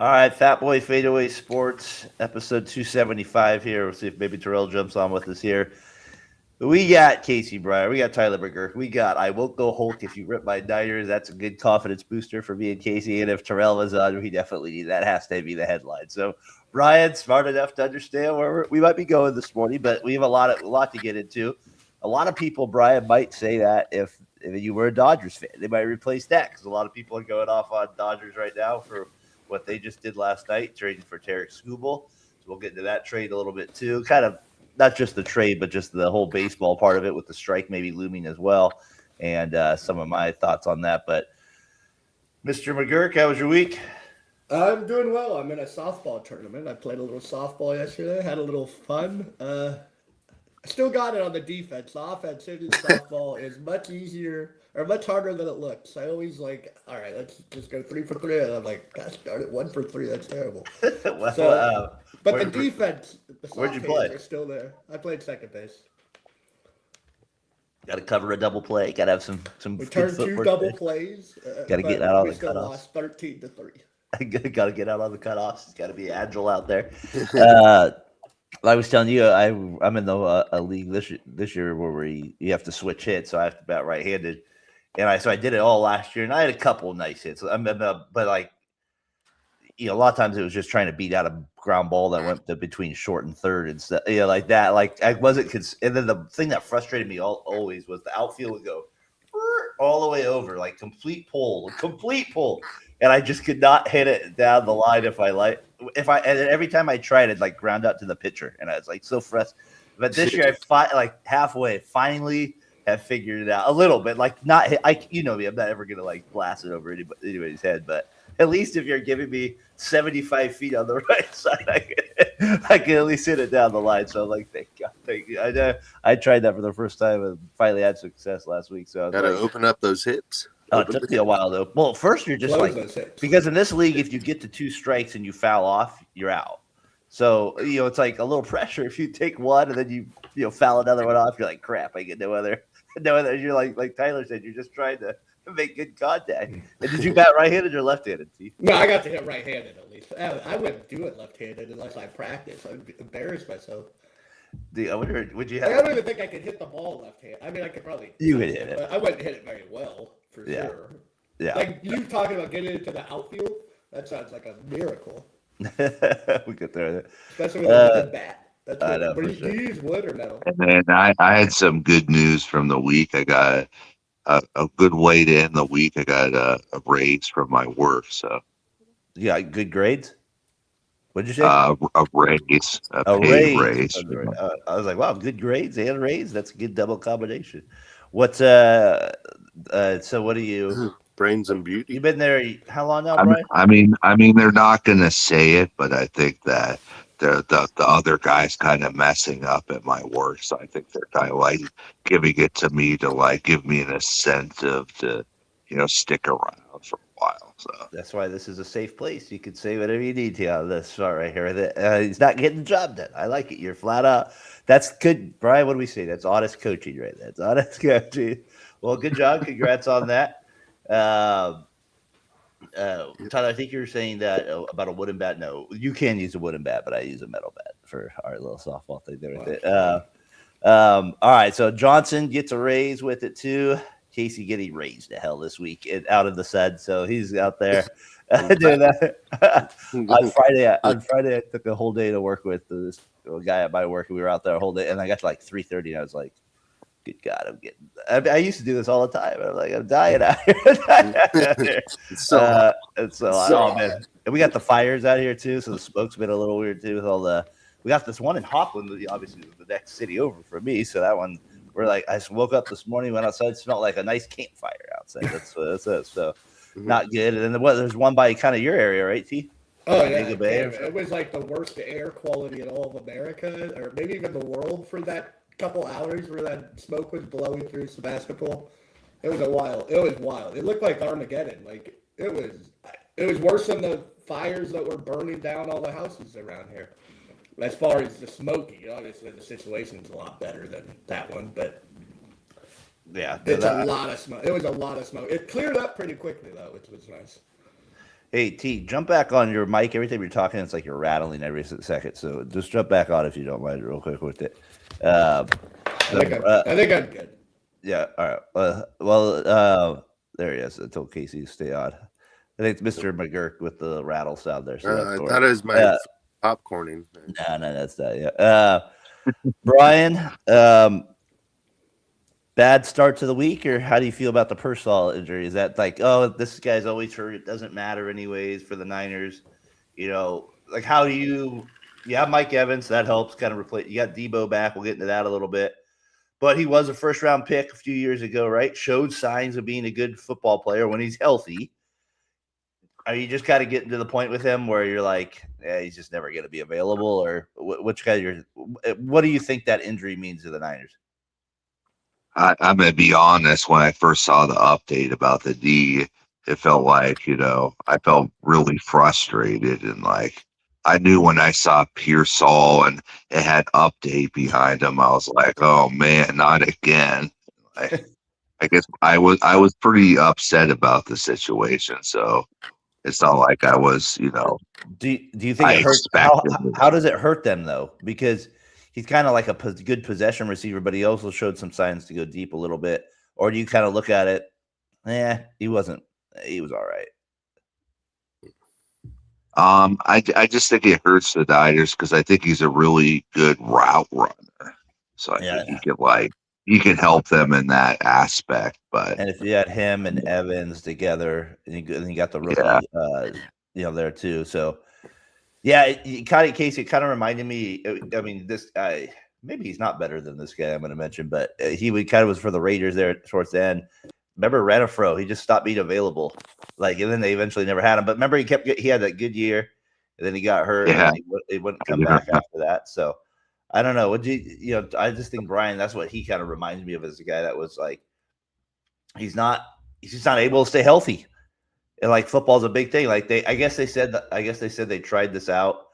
All right, Fatboy FadeAway Sports, episode 275 here. We'll see if maybe Terrell jumps on with us here. We got Casey Breyer. We got Tyler McGurk. We got I Won't Go Hulk If You Rip My Niners. That's a good confidence booster for me and Casey. And if Terrell was on, we definitely need that. Has to be the headline. So Brian, smart enough to understand where we might be going this morning, but we have a lot to get into. A lot of people, Brian, might say that if you were a Dodgers fan, they might replace that because a lot of people are going off on Dodgers right now for what they just did last night, trading for Tarek Skubal. So we'll get into that trade a little bit too. Kind of not just the trade, but just the whole baseball part of it with the strike maybe looming as well. And some of my thoughts on that. But Mr. McGurk, how was your week? I'm doing well. I'm in a softball tournament. I played a little softball yesterday. Had a little fun. I still got it on the defense. The offense in softball is much easier or much harder than it looks. I always like, all right, let's just go 3 for 3. And I'm like, gosh darn it, 1 for 3. That's terrible. But the defense, the soft hands are still there. I played second base. Got to cover a double play. Got to have some. We turned 2 double plays. Got to get out on the cutoffs. We still lost 13-3. Got to get out on the cutoffs. Got to be agile out there. I was telling you, I'm in a league this year where you have to switch hits, so I have to bat right-handed, and I did it all last year, and I had a couple of nice hits. But like, a lot of times it was just trying to beat out a ground ball that went between short and third and stuff, like that. Like I wasn't, and then the thing that frustrated me always was the outfield would go all the way over, like complete pull, and I just could not hit it down the line and every time I tried it, like ground out to the pitcher, and I was like so frustrated. But this year, I halfway finally have figured it out a little bit. Like not hit, me, I'm not ever gonna like blast it over anybody's head, but at least if you're giving me 75 feet on the right side, I can at least hit it down the line. So I'm like, thank you. I tried that for the first time and finally had success last week. So I gotta open up those hips. Oh, it took me a while though. Well, at first you're just because in this league, if you get to 2 strikes and you foul off, you're out. So it's like a little pressure. If you take one and then you foul another one off, you're like, crap, I get no other. You're like Tyler said, you're just trying to make good contact. And did you bat right-handed or left-handed, Steve? No, I got to hit right-handed at least. I wouldn't do it left-handed unless I practice. I'd embarrass myself. I wonder, would you have? I don't even think I could hit the ball left-handed. I mean, I could probably. You could hit it, but I wouldn't hit it very well. For sure. Yeah. Like you talking about getting into the outfield, that sounds like a miracle. We could throw it. Especially with a wooden bat. I know. Do you use wood or metal? And then I had some good news from the week. I got a good way to end the week. I got a raise from my work. So. You got good grades? What'd you say? A raise. A paid raise. I was like, wow, good grades and a raise. That's a good double combination. What's so what do you brains and beauty? You've been there how long now, Brian? I mean they're not gonna say it, but I think that the other guy's kind of messing up at my work, so I think they're kind of like giving it to me to like give me an incentive to stick around for a while. So that's why this is a safe place. You can say whatever you need to out of this spot right here. He's not getting the job done. I like it. You're flat out. That's good, Brian. What do we say? That's honest coaching, right? That's honest coaching. Well, good job. Congrats on that. Tyler, I think you were saying that about a wooden bat. No, you can use a wooden bat, but I use a metal bat for our little softball thing there. All right, so Johnson gets a raise with it too. Casey getting raised to hell this week out of the sun, so he's out there doing that. on Friday, I took a whole day to work with this guy at my work, and we were out there a whole day, and I got to like 3:30, and I was like, good God, I used to do this all the time. I'm like, I'm dying out here. Man. And we got the fires out here too, so the smoke's been a little weird too with all the. We got this one in Hopland, obviously the next city over for me, so that one. We're like, I woke up this morning, went outside, it smelled like a nice campfire outside. That's it. So not good. And then there's one by kind of your area, right, T? Oh, yeah. It was like the worst air quality in all of America, or maybe even the world for that couple hours where that smoke was blowing through Sebastopol. It was wild. It looked like Armageddon. Like it was worse than the fires that were burning down all the houses around here. As far as the smoking, obviously the situation's a lot better than that one, but yeah, it's a lot of smoke. It was a lot of smoke. It cleared up pretty quickly though, which was nice. Hey T, jump back on your mic. Every time you're talking, it's like you're rattling every second. So just jump back on if you don't mind, real quick with it. I think I'm good. Yeah. All right. There he is. I told Casey to stay on. I think it's Mr. McGurk with the rattle sound there. So I thought it was my popcorning. No, that's not. Yeah. Brian, bad start to the week, or how do you feel about the Pearsall injury? Is that like, oh, this guy's always hurt, it doesn't matter anyways for the Niners? You know, like how do you have Mike Evans, that helps kind of replace. You got Deboo back. We'll get into that a little bit. But he was a first round pick a few years ago, right? Showed signs of being a good football player when he's healthy. Are you just kind of getting to the point with him where you're like, he's just never going to be available? Or what do you think that injury means to the Niners? I'm going to be honest. When I first saw the update about the D, it felt like, I felt really frustrated. And like, I knew when I saw Pearsall and it had update behind him, I was like, oh man, not again. I guess I was pretty upset about the situation. So it's not like I was, Do you think it hurts? How does it hurt them though? Because he's kind of like a good possession receiver, but he also showed some signs to go deep a little bit. Or do you kind of look at it? He was all right. I just think it hurts the Niners because I think he's a really good route runner. So I think he can help them in that aspect. And if you had him and Evans together, and you got the rookie, there too. So Casey, it kind of reminded me. I mean, this guy, maybe he's not better than this guy I'm going to mention, but he kind of was for the Raiders there towards the end. Remember Renfro? He just stopped being available. And then they eventually never had him. But remember, he had that good year, and then he got hurt. Yeah. And he wouldn't come back after that. So I don't know. I just think Brian, that's what he kind of reminds me of as a guy that was like, he's just not able to stay healthy. And like football's a big thing. Like I guess they said they tried this out.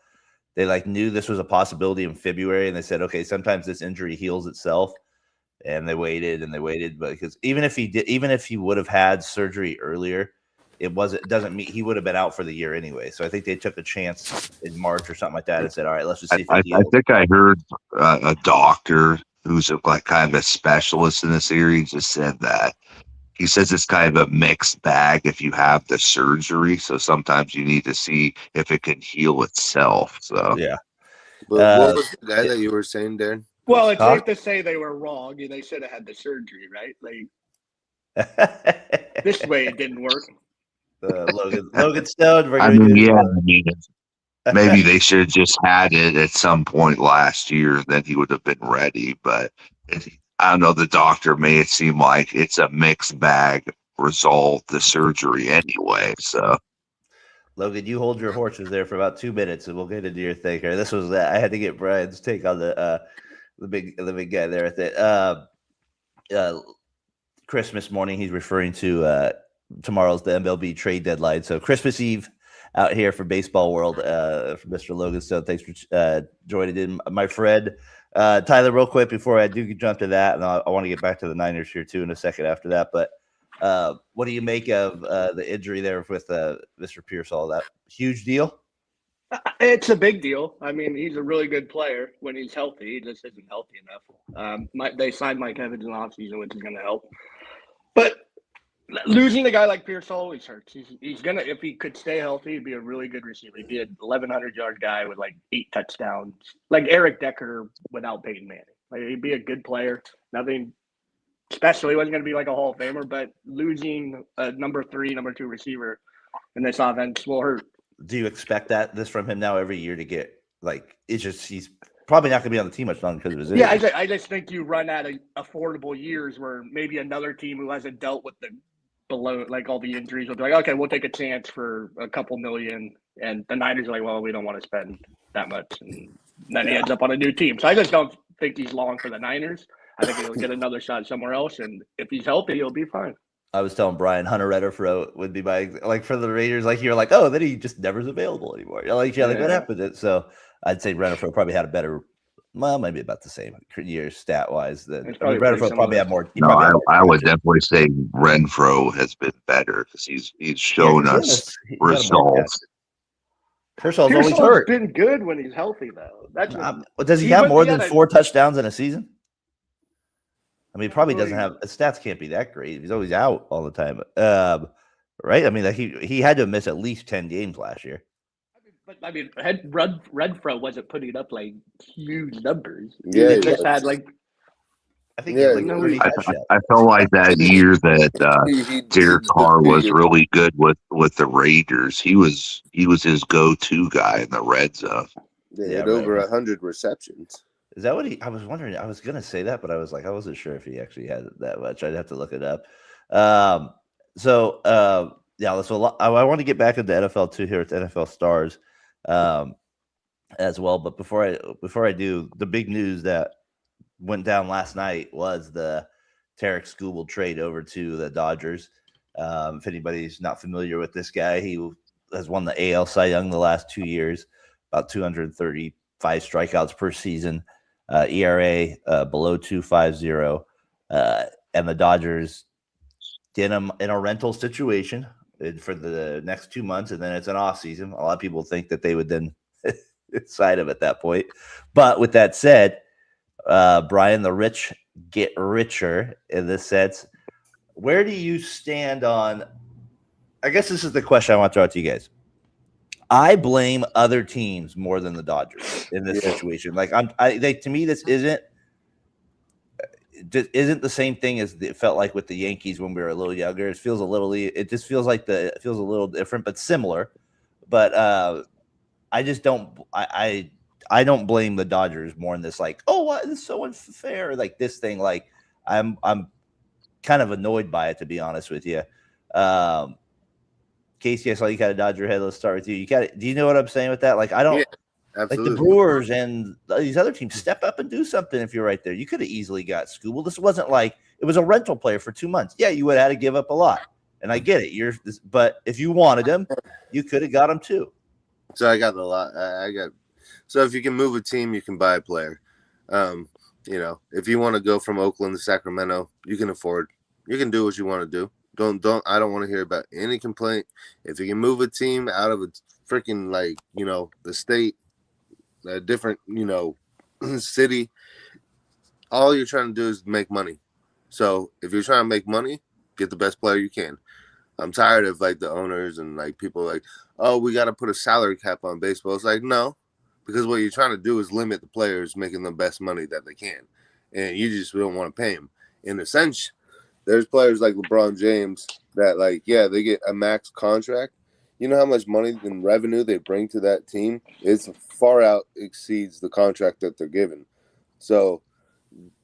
They knew this was a possibility in February, and they said, okay, sometimes this injury heals itself. And they waited, but because even if he would have had surgery earlier, it doesn't mean he would have been out for the year anyway. So I think they took a chance in March or something like that and said, all right, let's just see if it heals. I think I heard a doctor who's kind of a specialist in this area just said that. He says it's kind of a mixed bag if you have the surgery. So sometimes you need to see if it can heal itself. So yeah. But what was the guy that you were saying, Darren? Well, it's safe to say they were wrong. They should have had the surgery, right? This way it didn't work. Logan Stone. Maybe they should have just had it at some point last year. Then he would have been ready. But I don't know. The doctor made it seem like it's a mixed bag result, the surgery anyway. So, Logan, you hold your horses there for about 2 minutes, and we'll get into your thing here. This was I had to get Brian's take on the big guy there at the Christmas morning. He's referring to tomorrow's the MLB trade deadline. So Christmas Eve out here for baseball world for Mr. Logan. So thanks for joining in, my friend. Tyler, real quick before I do jump to that, and I want to get back to the Niners here too in a second after that. But what do you make of the injury there with Mr. Pearsall? That huge deal? It's a big deal. I mean, he's a really good player when he's healthy. He just isn't healthy enough. They signed Mike Evans in the offseason, which is going to help. But losing a guy like Pearsall always hurts. He's going to, if he could stay healthy, he'd be a really good receiver. He'd be a 1,100-yard guy with 8 touchdowns, like Eric Decker without Peyton Manning. He'd be a good player. Nothing special. He wasn't going to be like a Hall of Famer, but losing a number 3, number 2 receiver in this offense will hurt. Do you expect this from him now every year to get it's just he's probably not going to be on the team much longer because of his injury? Yeah, I just think you run out of affordable years where maybe another team who hasn't dealt with the below all the injuries will be like, okay, we'll take a chance for a couple million, and the Niners are like, well, we don't want to spend that much, and then he ends up on a new team. So I just don't think he's long for the Niners. I think he'll get another shot somewhere else, and if he's healthy, he'll be fine. I was telling Brian Hunter Renfro would be my for the Raiders. You're like, oh, then he just never's available anymore. What happened? So I'd say Renfro probably had a better Well, maybe about the same years stat wise. It's I mean, probably Renfro probably similar. had more. He No, probably had more I would catches. definitely say Renfro has been better because he's shown us He got more results. Pearsall's always Pearsall's hurt. been good when he's healthy, though. That's Does he have more than 4 touchdowns in a season? I mean, he probably doesn't have his stats. Can't be that great. He's always out all the time, right? I mean, like he had to miss at least 10 games last year. But I mean, Renfro wasn't putting up like huge numbers. Yeah, he just had like. I think he had like 30 touchdowns. I felt like that year that Derek Carr was really good with the Raiders. He was his go-to guy in the red zone. They had over 100 receptions. Is that what he? I was wondering. I was gonna say that, but I was like, I wasn't sure if he actually had that much. I'd have to look it up. Yeah. So I want to get back into NFL too here at NFL Stars, as well. But before I do, the big news that went down last night was the Tarek Skubal trade over to the Dodgers. If anybody's not familiar with this guy, he has won the AL Cy Young the last 2 years, about 235 strikeouts per season, ERA below 2.50, and the Dodgers get him in a rental situation for the next 2 months, and then it's an off season. A lot of people think that they would then sign him at that point. But with that said, Brian, the rich get richer in this sense. Where do you stand on? I guess this is the question I want to throw out to you guys. I blame other teams more than the Dodgers in this situation. Like to me, this isn't the same thing as it felt like with the Yankees when we were a little younger. It feels just feels like it feels a little different, but similar. But I just don't. I don't blame the Dodgers more in this, like, oh, what, this is so unfair, like this thing. Like, I'm kind of annoyed by it, to be honest with you. Casey, I saw you got a Dodger head. Let's start with you. Do you know what I'm saying with that? Like, I don't like the Brewers and these other teams step up and do something. If you're right there, you could have easily got Skubal. This wasn't like it was a rental player for 2 months. Yeah, you would have had to give up a lot, and I get it. But if you wanted him, you could have got him too. So I got a lot. So if you can move a team, you can buy a player. If you want to go from Oakland to Sacramento, you can afford. You can do what you want to do. I don't want to hear about any complaint. If you can move a team out of a freaking the state, a different city, all you're trying to do is make money. So if you're trying to make money, get the best player you can. I'm tired of like the owners and like people like, oh, we got to put a salary cap on baseball. It's like, no. Because what you're trying to do is limit the players making the best money that they can. And you just don't want to pay them. In a sense, there's players like LeBron James that, they get a max contract. You know how much money and revenue they bring to that team? It's far out exceeds the contract that they're given. So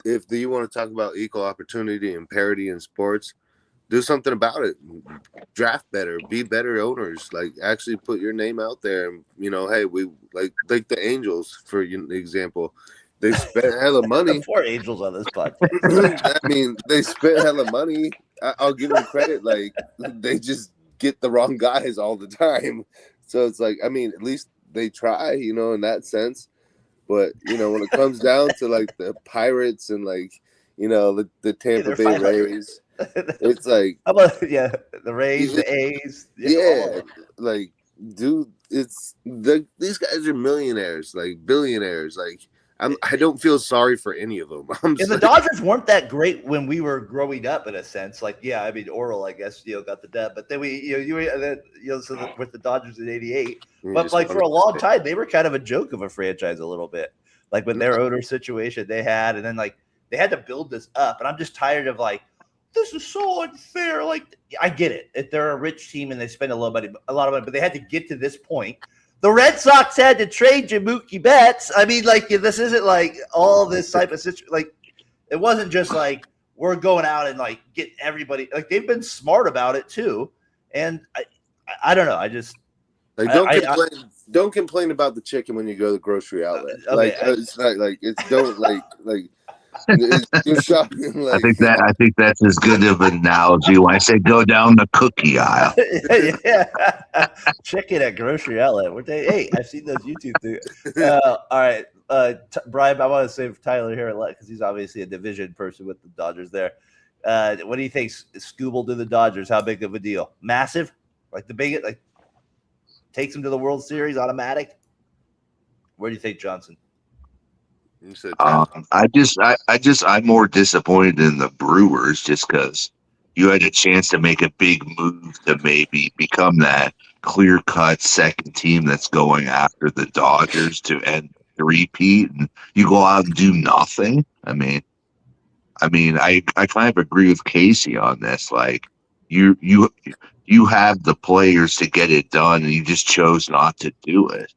if you want to talk about equal opportunity and parity in sports, do something about it. Draft better, be better owners. Like, actually put your name out there. And, hey, we like the Angels, for example. They spent hella money. 4 Angels on this podcast. I mean, they spent hella money. I'll give them credit. Like, they just get the wrong guys all the time. So it's like, I mean, at least they try, in that sense. But, when it comes down to like the Pirates and the Tampa Bay Rays. It's like, how about the Rays, the A's, like, dude, these guys are millionaires, like billionaires. Like, I don't feel sorry for any of them. And the Dodgers weren't that great when we were growing up, in a sense. Like, I mean, Oral, I guess, got the dub, but then with the Dodgers in '88. But like for a long time, they were kind of a joke of a franchise, a little bit, like with their owner situation they had, and then like they had to build this up. And I'm just tired of like, this is so unfair. Like, I get it. If they're a rich team and they spend a lot of money, but they had to get to this point. The Red Sox had to trade Mookie Betts. I mean, like, this isn't like all this type of situation. Like, it wasn't just like we're going out and like get everybody. Like, they've been smart about it too. And I don't know. I just like don't complain about the chicken when you go to the grocery outlet. It's not like it's don't like. You're shocking. I Like, think that's as good of an analogy when I say go down the cookie aisle. Yeah, chicken at grocery outlet. Hey, I've seen those YouTube things. All right, Brian, I want to say for Tyler here because he's obviously a division person with the Dodgers there. What do you think, Scooble to the Dodgers? How big of a deal? Massive? Like the big, like takes them to the World Series automatic? Where do you think, Johnson? you said I'm more disappointed in the Brewers just because you had a chance to make a big move to maybe become that clear-cut second team that's going after the Dodgers to end the repeat, and you go out and do nothing. I kind of agree with Casey on this. Like you have the players to get it done, and you just chose not to do it.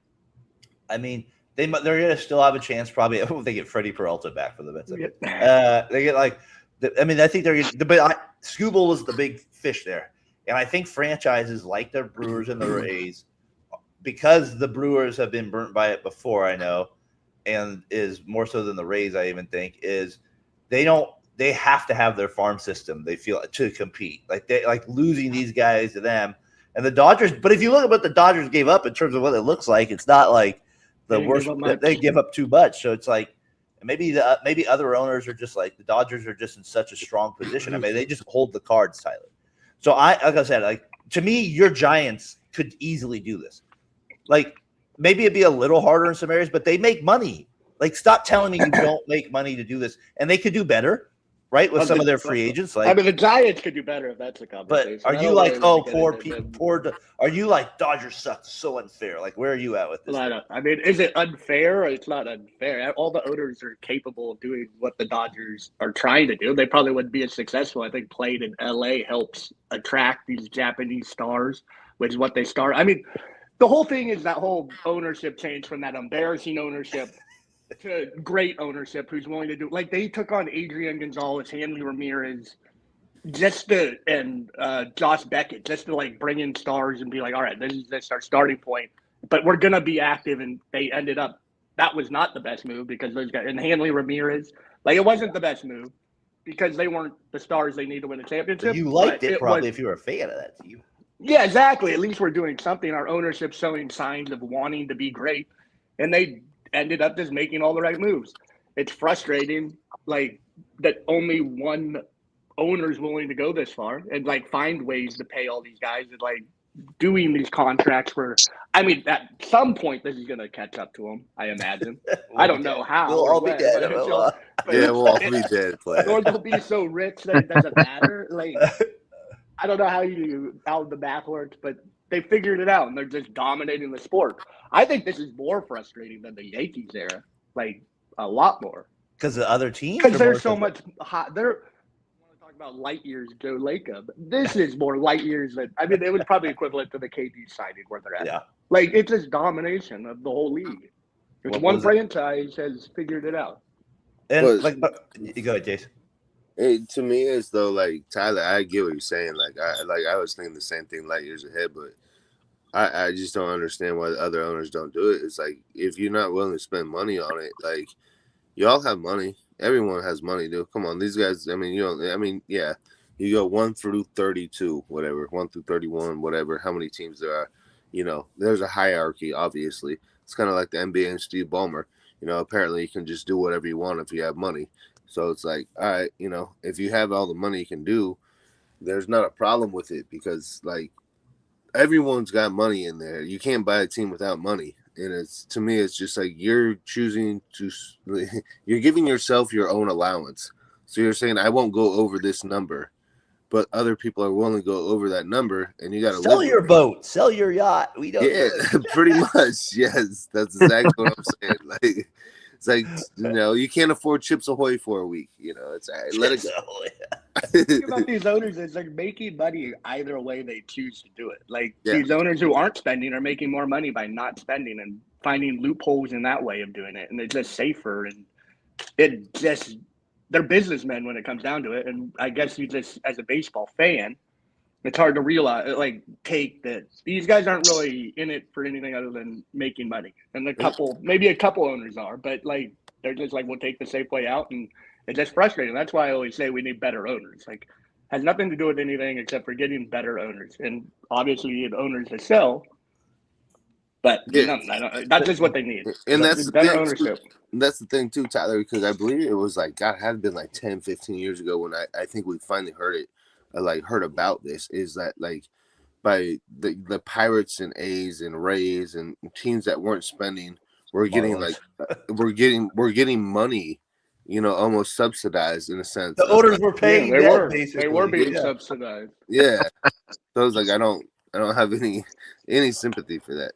I mean, they're going to still have a chance. Probably, they get Freddie Peralta back for the Mets. They get I think they're. But Scooble was the big fish there, and I think franchises like the Brewers and the Rays, because the Brewers have been burnt by it before. I know, and is more so than the Rays. I even think is they have to have their farm system. They feel to compete. They losing these guys to them and the Dodgers. But if you look at what the Dodgers gave up in terms of what it looks like, it's not like the worst. They give up too much. So it's like maybe other owners are just like the Dodgers are just in such a strong position. I mean, they just hold the cards, Tyler. So like I said, to me, your Giants could easily do this. Maybe it'd be a little harder in some areas, but they make money. Stop telling me you don't make money to do this, and they could do better, right? With some of their free agents. The Giants could do better if that's the conversation. But are you poor? Are you like Dodgers suck? So unfair. Where are you at with this? Is it unfair? It's not unfair. All the owners are capable of doing what the Dodgers are trying to do. They probably wouldn't be as successful. I think playing in LA helps attract these Japanese stars, which is what they start. The whole thing is that whole ownership change from that embarrassing ownership to great ownership who's willing to do they took on Adrian Gonzalez, Hanley Ramirez, and Josh Beckett just to bring in stars and be all right, this is our starting point, but we're gonna be active. And they ended up that was not the best move because those guys and Hanley Ramirez it wasn't the best move because they weren't the stars they need to win a championship. You liked it probably if you were a fan of that team. Yeah, exactly. At least we're doing something. Our ownership's showing signs of wanting to be great, and they ended up just making all the right moves. It's frustrating, that only one owner is willing to go this far and find ways to pay all these guys and doing these contracts for. At some point this is going to catch up to them. I imagine. I don't know how. We'll all be dead. we'll all be dead. Or they'll be so rich that it doesn't matter. I don't know how the math works, but they figured it out and they're just dominating the sport. I think this is more frustrating than the Yankees era, a lot more. Because the other teams? Because there's so much hot. I want to talk about light years, Joe Lacob. This is more light years than it was probably equivalent to the KD signing where they're at. Yeah. It's just domination of the whole league. It's one franchise has figured it out. And you go ahead, Jason. To me, it's though Tyler, I get what you're saying. I was thinking the same thing light years ahead, but I just don't understand why the other owners don't do it. It's if you're not willing to spend money on it, y'all have money. Everyone has money, dude. Come on, these guys. Yeah, you go 1 through 32, whatever, 1 through 31, whatever. How many teams there are? There's a hierarchy. Obviously, it's kind of like the NBA and Steve Ballmer. Apparently you can just do whatever you want if you have money. So it's all right, if you have all the money you can do, there's not a problem with it because everyone's got money in there. You can't buy a team without money. And to me, it's just you're choosing to, you're giving yourself your own allowance. So you're saying, I won't go over this number, but other people are willing to go over that number and you got to sell your boat, sell your yacht. We don't. Yeah, pretty much. Yes. That's exactly what I'm saying. It's you can't afford Chips Ahoy for a week. It's all right. Let it go. The thing about these owners is they're making money either way they choose to do it. These owners who aren't spending are making more money by not spending and finding loopholes in that way of doing it. And it's just safer. And they're businessmen when it comes down to it. And I guess you just, as a baseball fan, it's hard to realize, take that these guys aren't really in it for anything other than making money. And maybe a couple owners are, but they're just we'll take the safe way out and It's just frustrating. That's why I always say we need better owners. Like, has nothing to do with anything except for getting better owners, and obviously you need owners to sell. But Yeah. that's just what they need. And that's the better thing. ownership. That's the thing too, Tyler, because I believe it was like, God, it had been like 10, 15 years ago when I think we finally heard it, heard about this, is that like by the Pirates and A's and Rays and teams that weren't spending, we're getting Marlins. we're getting money, almost subsidized in a sense. The owners were paying they them, were. basically. They were being Yeah. subsidized. Yeah. So I was like, I don't have any sympathy for that.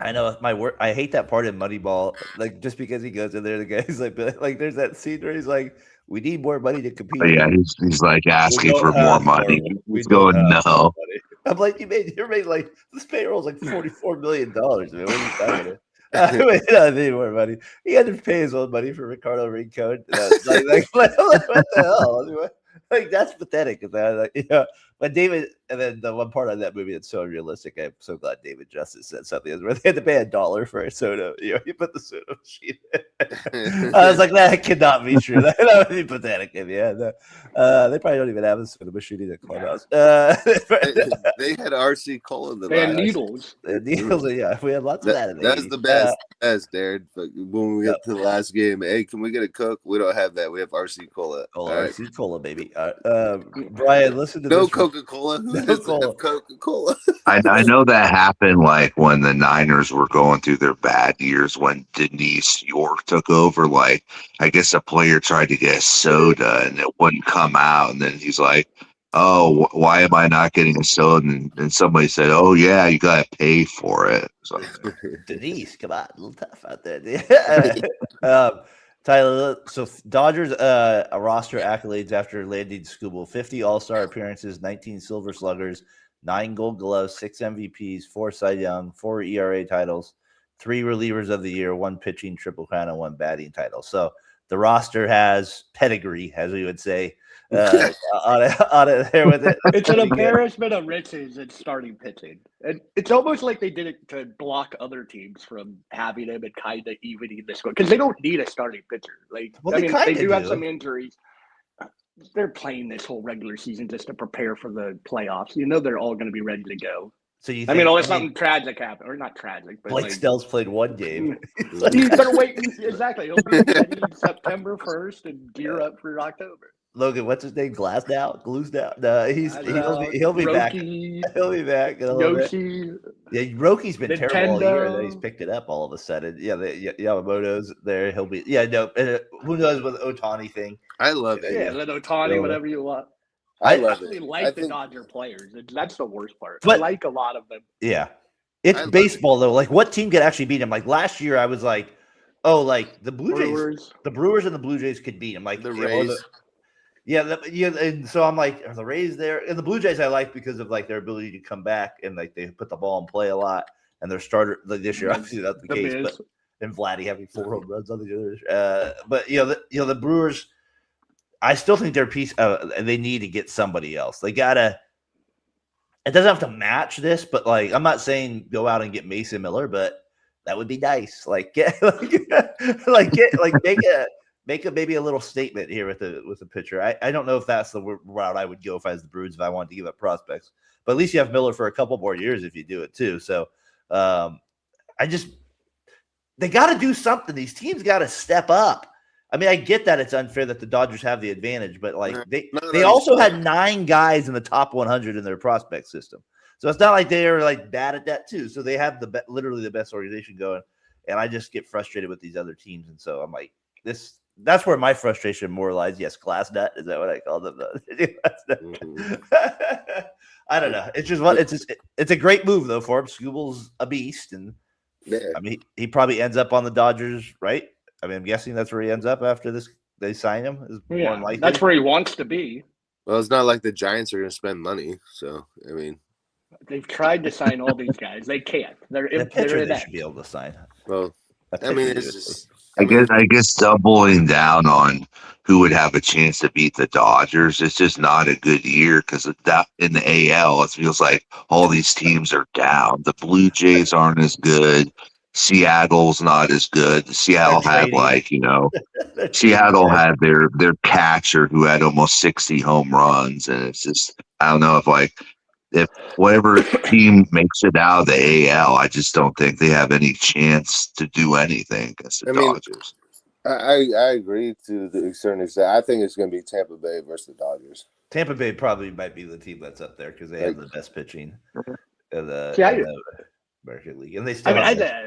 I know my work. I hate that part in Moneyball. Like just because he goes in there, the guy's like there's that scene where he's like, "We need more money to compete." But yeah, he's like asking don't for more have money. We He's don't going, have no. more money. I'm like, you're made like this payroll's like $44 million. Man, what are you talking about? I mean, I need more money. He had to pay his own money for Ricardo Rincon. What the hell? Like that's pathetic. But David, and then the one part of that movie that's so unrealistic. I'm so glad David Justice said something where they had to pay $1 for a soda. You put the soda machine in. I was like, that cannot be true. That would be pathetic. Yeah, they probably don't even have a soda machine in the clubhouse. They had RC Cola. They had needles. Needles, yeah, we had lots of that in the That's 80s. the best, Darren. But when we get to the last game, hey, can we get a Coke? We don't have that. We have RC Cola. RC Cola, baby. Brian, listen to no this. Coca-Cola. Who No doesn't Cola. have Coca-Cola? I know that happened like when the Niners were going through their bad years when Denise York took over. Like, I guess a player tried to get a soda and it wouldn't come out. And then he's like, oh, why am I not getting a soda? And somebody said, oh, yeah, you got to pay for it. So, Denise, come on, a little tough out there. Tyler, so Dodgers roster accolades after landing Scooble: 50 All-Star appearances, 19 Silver Sluggers, 9 Gold Gloves, 6 MVPs, 4 Cy Young, 4 ERA titles, 3 Relievers of the Year, 1 pitching Triple Crown, and 1 batting title. So the roster has pedigree, as we would say, on it there with it. It's an embarrassment of riches in starting pitching. And it's almost like they did it to block other teams from having him and kind of evening the score. Because they don't need a starting pitcher. Like, Well, I they mean, they kinda do have do. some injuries. They're playing this whole regular season just to prepare for the playoffs. You know they're all going to be ready to go. So you I think, mean, unless something tragic happened. Or not tragic, but Blake like, Snell's played 1 game. he's going to wait. Exactly. He'll be ready September 1st and gear up for October. Logan, what's his name? Glasnow? No, he'll be back. Roki, He'll be back in a little bit. Yoshi. Yeah, Roki's been terrible all year, and then he's Nintendo. picked it up all of a sudden. Yeah, Yamamoto's there. He'll be. Yeah, no. Who knows with the Otani thing? I love it. Yeah, then Otani, whatever you want. I I love actually it. like I the think Dodger players. That's the worst part. I But- like a lot of them. Yeah, it's I love baseball though. Like, what team could actually beat him? Like last year, I was like, oh, like the Blue Jays, Brewers. the Brewers and the Blue Jays could beat him. Like the you know, Rays. and so I'm like, are the Rays there? And the Blue Jays I like because of like their ability to come back and like they put the ball in play a lot. And their starter like this year, obviously that's the case. Miz. But and Vladdy having 4 home runs on the other. But the Brewers, I still think they're they need to get somebody else. They gotta. It doesn't have to match this, but like I'm not saying go out and get Mason Miller, but that would be nice. Like make a maybe a little statement here with the pitcher. I don't know if that's the route I would go if I was the Brewers if I wanted to give up prospects, but at least you have Miller for a couple more years if you do it too. So they got to do something. These teams got to step up. I mean, I get that it's unfair that the Dodgers have the advantage, but like they also had 9 guys in the top 100 in their prospect system. So it's not like they're like bad at that too. So they have literally the best organization going. And I just get frustrated with these other teams. And so I'm like, that's where my frustration more lies. Yes, glass nut. Is that what I call them? I don't know. It's just it's a great move though for him. Scooble's a beast, and I mean he probably ends up on the Dodgers, right? I mean, I'm guessing that's where he ends up after this. They sign him. Is more Yeah, likely. that's where he wants to be. Well, it's not like the Giants are going to spend money. So, I mean, They've tried to sign all these guys. They can't. They're The pitcher they inept. should be able to sign. well, I mean, it's just. I guess doubling down on who would have a chance to beat the Dodgers. It's just not a good year because that in the AL, it feels like all these teams are down. The Blue Jays aren't as good. Seattle's not as good. Seattle They're had trading. like, They're trading Seattle back. had their catcher who had almost 60 home runs, and it's just I don't know if whatever team makes it out of the AL, I just don't think they have any chance to do anything against the I mean, Dodgers. I agree to a certain extent. I think it's going to be Tampa Bay versus the Dodgers. Tampa Bay probably might be the team that's up there because they have the best pitching in the American League, and they still.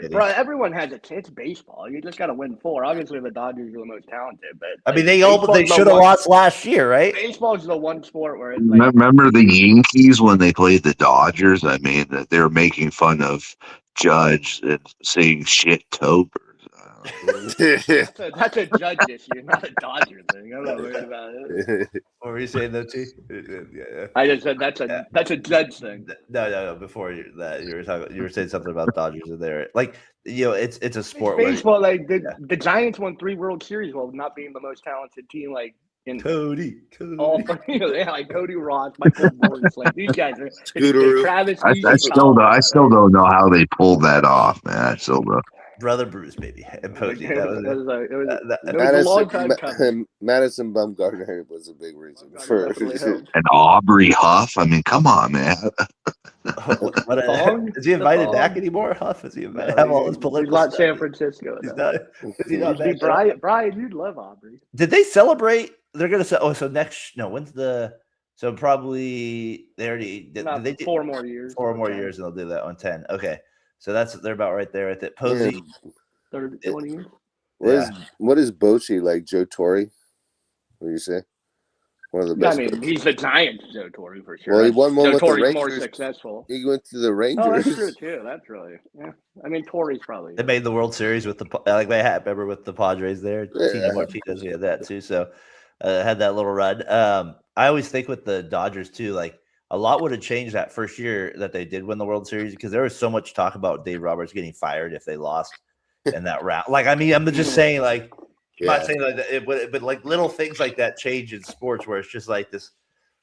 Bro, everyone has a chance. It's baseball. You just got to win 4. Obviously, the Dodgers are the most talented, but I mean, they should have lost last year, right? Baseball is the one sport where it's like, Remember the Yankees when they played the Dodgers? I mean, they were making fun of Judge and saying shit topers. that's a Judge issue, not a Dodger thing. I'm not worried about it. What were you saying, though, T? Yeah. I just said that's a Judge thing. No. Before that, you were saying something about Dodgers in there. Like, it's a sport. It's baseball, like the Giants won 3 World Series while not being the most talented team. Like in Cody. like Cody Ross, Michael Morris, like these guys are. Travis. I still don't know how they pulled that off, man. I still don't. Brother Bruce, baby, and Posey. It was a long time coming. Madison Bumgarner was a big reason for and Aubrey Huff. I mean, come on, man. Is he invited back anymore? Huff? Is he invited? Have all his political He's not stuff? San Francisco. He's not Brian, you'd love Aubrey. Did they celebrate? They're gonna say. Oh, so when's the? So probably they already did. They 4 more years. 4 more years, and they'll do that on 10. Okay. So they're about right there at it. Posey, 20 years. What is Bochy like? Joe Torre? What do you say? One of the best. I mean, he's the Giants, Joe Torre, for sure. Well, he won one with the Rangers. More successful. He went to the Rangers. Oh, that's true too. That's really I mean, Torre's probably. They made the World Series with remember with the Padres there. Tino Martinez, we had that too. So had that little run. I always think with the Dodgers too, like. A lot would have changed that first year that they did win the World Series because there was so much talk about Dave Roberts getting fired if they lost in that round. Like, I mean, I'm just saying, like, I'm not saying like that, but like little things like that change in sports where it's just like this.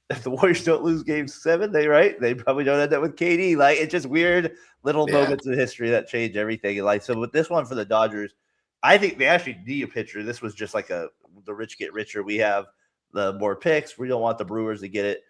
If the Warriors don't lose Game 7, they probably don't end up with KD. Like, it's just weird little moments in history that change everything. And like, so with this one for the Dodgers, I think they actually need a pitcher. This was just like the rich get richer. We have the more picks. We don't want the Brewers to get it.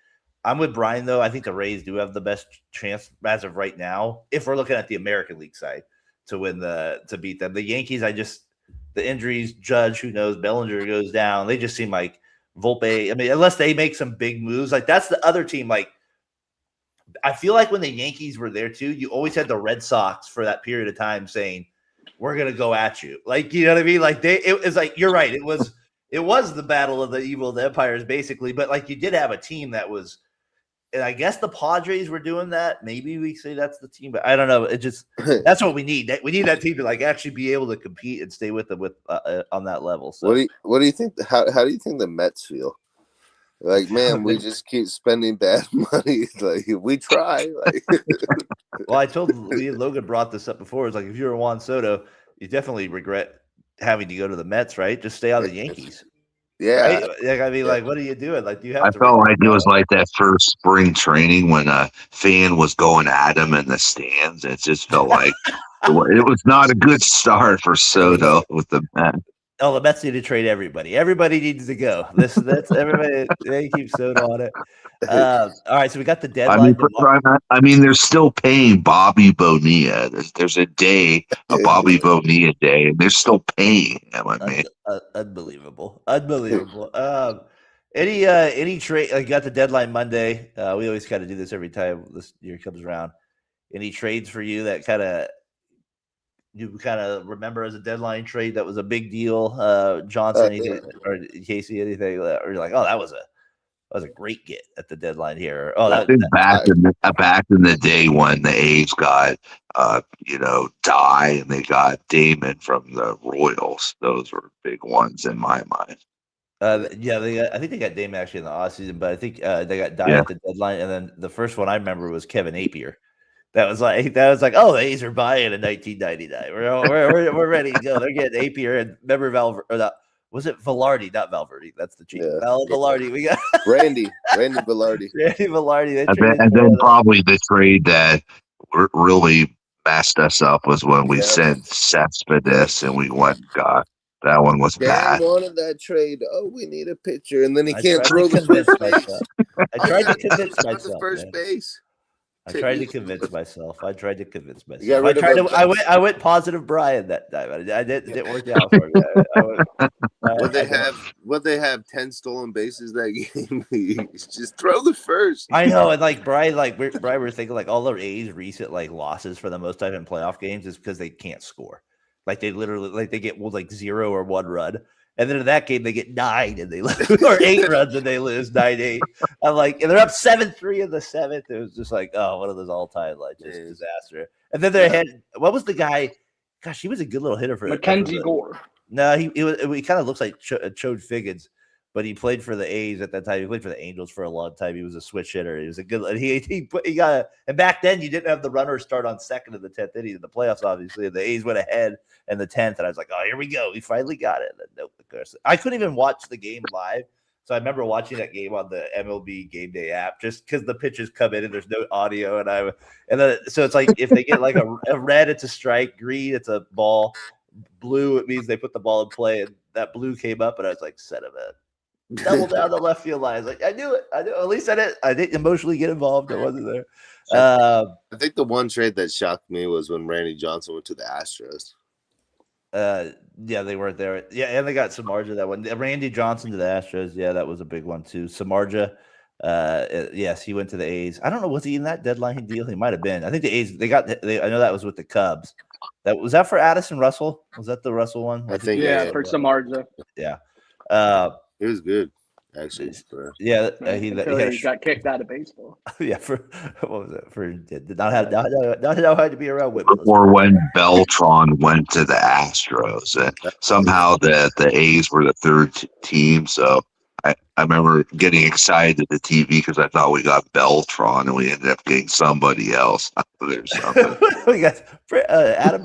I'm with Brian, though. I think the Rays do have the best chance as of right now, if we're looking at the American League side, to beat them. The Yankees, the injuries, Judge, who knows, Bellinger goes down. They just seem like Volpe. I mean, unless they make some big moves, like that's the other team. Like, I feel like when the Yankees were there too, you always had the Red Sox for that period of time saying, "We're gonna go at you." Like, you know what I mean? Like it was like you're right. It was the battle of the evil empires, basically. But like you did have a team that was. And I guess the Padres were doing that. Maybe we say that's the team, but I don't know. It just that's what we need. We need that team to like actually be able to compete and stay with them on that level. So what do you think? How do you think the Mets feel? Like, man, we just keep spending bad money. Like we try. Like. Well, I told Logan brought this up before. It's like if you're a Juan Soto, you definitely regret having to go to the Mets, right? Just stay out of the Yankees. Yeah, right? Like, I mean, like, what are you doing? Like, do you have? I felt like it was like that first spring training when a fan was going at him in the stands. It just felt like it was not a good start for Soto with the Mets. Oh, the Mets need to trade everybody. Everybody needs to go. That's everybody. They keep Soto on it. All right, so we got the deadline. I mean, they're still paying Bobby Bonilla. There's a day, a Bobby Bonilla day, and they're still paying him. I mean, unbelievable. Any trade? I got the deadline Monday. We always kind of do this every time this year comes around. Any trades for you that you kind of remember as a deadline trade that was a big deal? Johnson or Casey, anything, or you're like, oh, that was a great get at the deadline here. Oh, back in the day when the A's got Dye and they got Damon from the Royals. Those were big ones in my mind. I think they got Damon actually in the offseason, but I think they got Dye at the deadline, and then the first one I remember was Kevin Appier. That was like, oh, the A's are buying in 1999. We're ready to go. They're getting Appier and remember was it Velarde? Not Valverde. That's the chief. Velarde. We got Randy Velarde. Randy Velarde. And then probably the trade that really messed us up was when we Yeah. sent Cespedes and we went and got that one was Dan bad. wanted that trade. Oh, we need a pitcher, and then he I can't tried throw to the first convince base. myself. I tried to convince Start the myself. first Man. base. I Take tried to it. convince myself. I tried to convince myself. got rid of him. I went positive Brian that time. I didn't work out for me. Would they have 10 stolen bases that game? Just throw the first. I know, and like Brian, we're thinking like all the A's recent like losses for the most time in playoff games is because they can't score. Like they literally like they get like 0 or 1 run. And then in that game, they get 9 and they lose, or 8 runs and they lose 9-8. I'm like, and they're up 7-3 in the 7th. It was just like, oh, one of those all-time like just disaster. And then they had what was the guy? Gosh, he was a good little hitter for Mackenzie Gore. No, he kind of looks like Chode Figgins, but he played for the A's at that time. He played for the Angels for a long time. He was a switch hitter. He was a good. He got and back then you didn't have the runner start on second in the 10th inning in the playoffs. Obviously, the A's went ahead in the 10th, and I was like, oh, here we go. We finally got it. And nope, of course, I couldn't even watch the game live. So I remember watching that game on the MLB Game Day app just because the pitches come in and there's no audio, and then so it's like if they get like a red, it's a strike, green, it's a ball, blue, it means they put the ball in play, and that blue came up, and I was like, son of a double down the left field line. I was like, I knew it. At least I didn't emotionally get involved. I wasn't there. I think the one trade that shocked me was when Randy Johnson went to the Astros. Yeah, they weren't there. Yeah, and they got Samardzija that one. Randy Johnson to the Astros. Yeah, that was a big one too. Samardzija. Yes, he went to the A's. I don't know, was he in that deadline deal? He might have been. I think the A's. I know that was with the Cubs. Was that for Addison Russell? Was that the Russell one? I think for Samardzija. Yeah. It was good. Actually, yeah, he got kicked out of baseball. Yeah, for what was it? For did not know how to be around women. Or when Beltran went to the Astros, somehow the A's were the third team. So I remember getting excited at the TV because I thought we got Beltran and we ended up getting somebody else. There's something. We got Adam.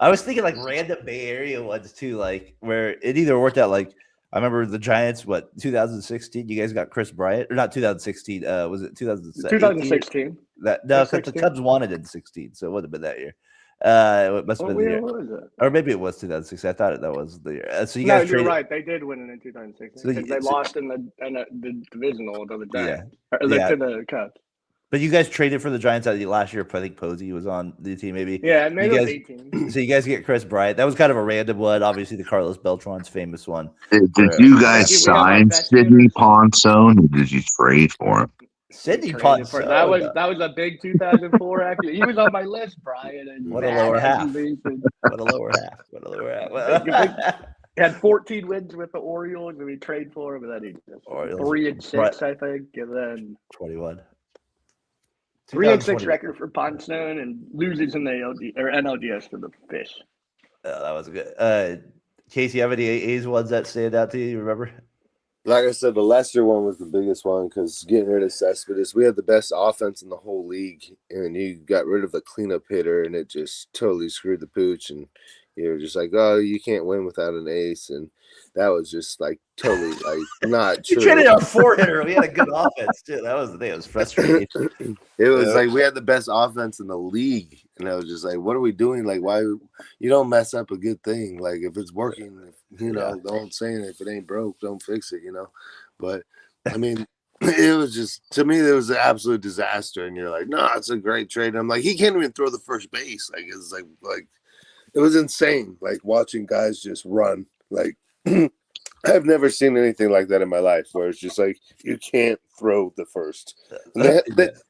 I was thinking like random Bay Area ones too, like where it either worked out like I remember the Giants, 2016, you guys got Chris Bryant, or not 2016, was it 2016? No, because the Cubs won it in 16, so it would have been that year. It must have been the year. Was it? Or maybe it was 2016. I thought that was the year. So you guys guys you're right. They did win it in 2016 because they lost in the divisional to the Giants. To the Cubs. But you guys traded for the Giants last year. I think Posey was on the team, maybe. Yeah, maybe it was 18. So you guys get Chris Bryant. That was kind of a random one. Obviously, the Carlos Beltran's famous one. Did you guys sign Sidney Ponson, or did you trade for him? Sidney Ponson. That was a big 2004. Actually, he was on my list, Brian. And what a lower half. What a lower half. What a lower half. He had 14 wins with the Orioles, and we trade for him, and then he 3-6, I think, and then 21. 3-6 record for Ponson, and loses in the NLDS to the Fish. Oh, that was good. Casey, you have any A's ones that stand out to you? You remember? Like I said, the Lester one was the biggest one because getting rid of Cespedes, we had the best offense in the whole league, and you got rid of the cleanup hitter, and it just totally screwed the pooch. And you were just like, oh, you can't win without an ace, and that was just like totally like not true. You traded our 4-hitter. We had a good offense too. That was the thing. It was frustrating. It was like we had the best offense in the league, and I was just like, what are we doing? Like, why you don't mess up a good thing? Like, if it's working, don't say it. If it ain't broke, don't fix it. But I mean, it was just, to me, it was an absolute disaster. And you're like, no, it's a great trade. And I'm like, he can't even throw the first base. Like, it's like it was insane. Like watching guys just run. Like I've never seen anything like that in my life, where it's just like you can't throw the first. And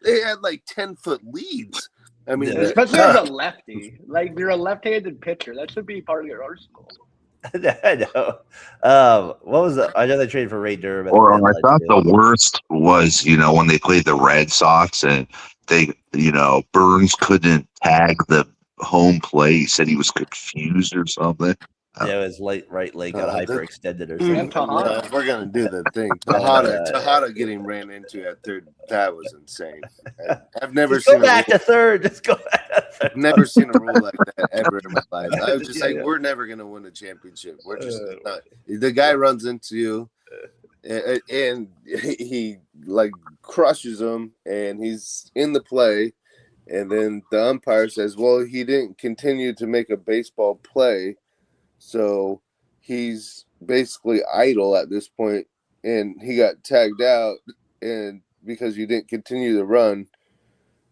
they had like 10-foot leads. I mean, especially as a lefty, like you're a left-handed pitcher, that should be part of your arsenal. I know. What was the? I know they traded for Ray Durham. Or I thought the worst was, when they played the Red Sox and they, Burns couldn't tag the home plate. He said he was confused or something. Yeah, his right leg got hyperextended or something. If we're gonna do the thing, Tejada getting ran into at third, that was insane. I've never seen. Go back to third. Just go back to third. I've never seen a rule like that ever in my life. I was just we're never gonna win a championship. We're just not. The guy runs into you, and he like crushes him, and he's in the play, and then the umpire says, "Well, he didn't continue to make a baseball play, so he's basically idle at this point, and he got tagged out, and because you didn't continue to run,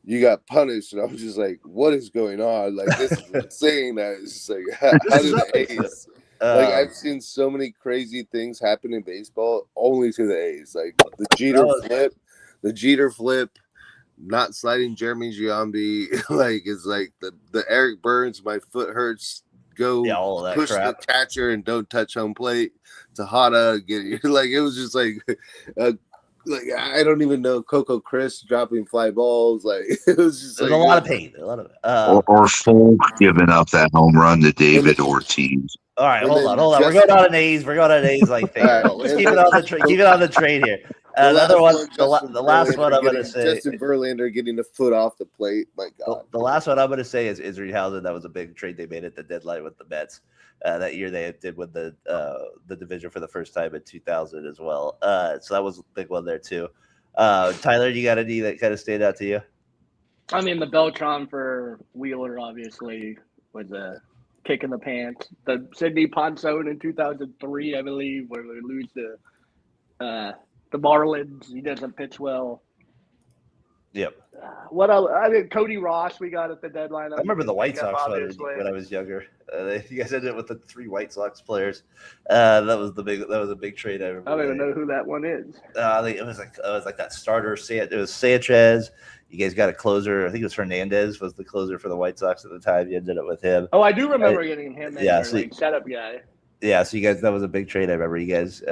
you got punished." And I was just like, "What is going on? Like, this is insane." That it's just like, how did the A's? Like, I've seen so many crazy things happen in baseball only to the A's. Like the Jeter flip, not sliding Jeremy Giambi. Like, it's like the Eric Burns, my foot hurts. Go all of that push crap. the catcher and don't touch home plate. Tejada like it was just like I don't even know Coco Chris dropping fly balls. Like it was just There's like a lot of pain. A lot of or Folk giving up that home run to David Ortiz. all right, and hold then on. We're going on an A's. We're going on an A's like thing. All right, Let's and keep it then- on the keep it on the train here. Another one. The last one I'm going to say. Justin Verlander getting the foot off the plate. My God. The last one I'm going to say is Rihausen. That was a big trade they made at the deadline with the Mets. That year they did win the division for the first time in 2000 as well. So that was a big one there too. Tyler, you got any that kind of stayed out to you? I mean, the Beltran for Wheeler obviously was a kick in the pants. The Sidney Ponson in 2003, I believe, where we lose to the Marlins. He doesn't pitch well. Yep. What else? I mean, Cody Ross we got at the deadline. I remember the White Sox obviously. when I was younger. You guys ended it with the 3 White Sox players. That was a big trade. I remember. I don't even know who that one is. It was like that starter. It was Sanchez. You guys got a closer. I think it was Hernandez was the closer for the White Sox at the time. You ended up with him. Oh, I do remember getting him. Yeah, Setup guy. Yeah, so you guys, that was a big trade. I remember you guys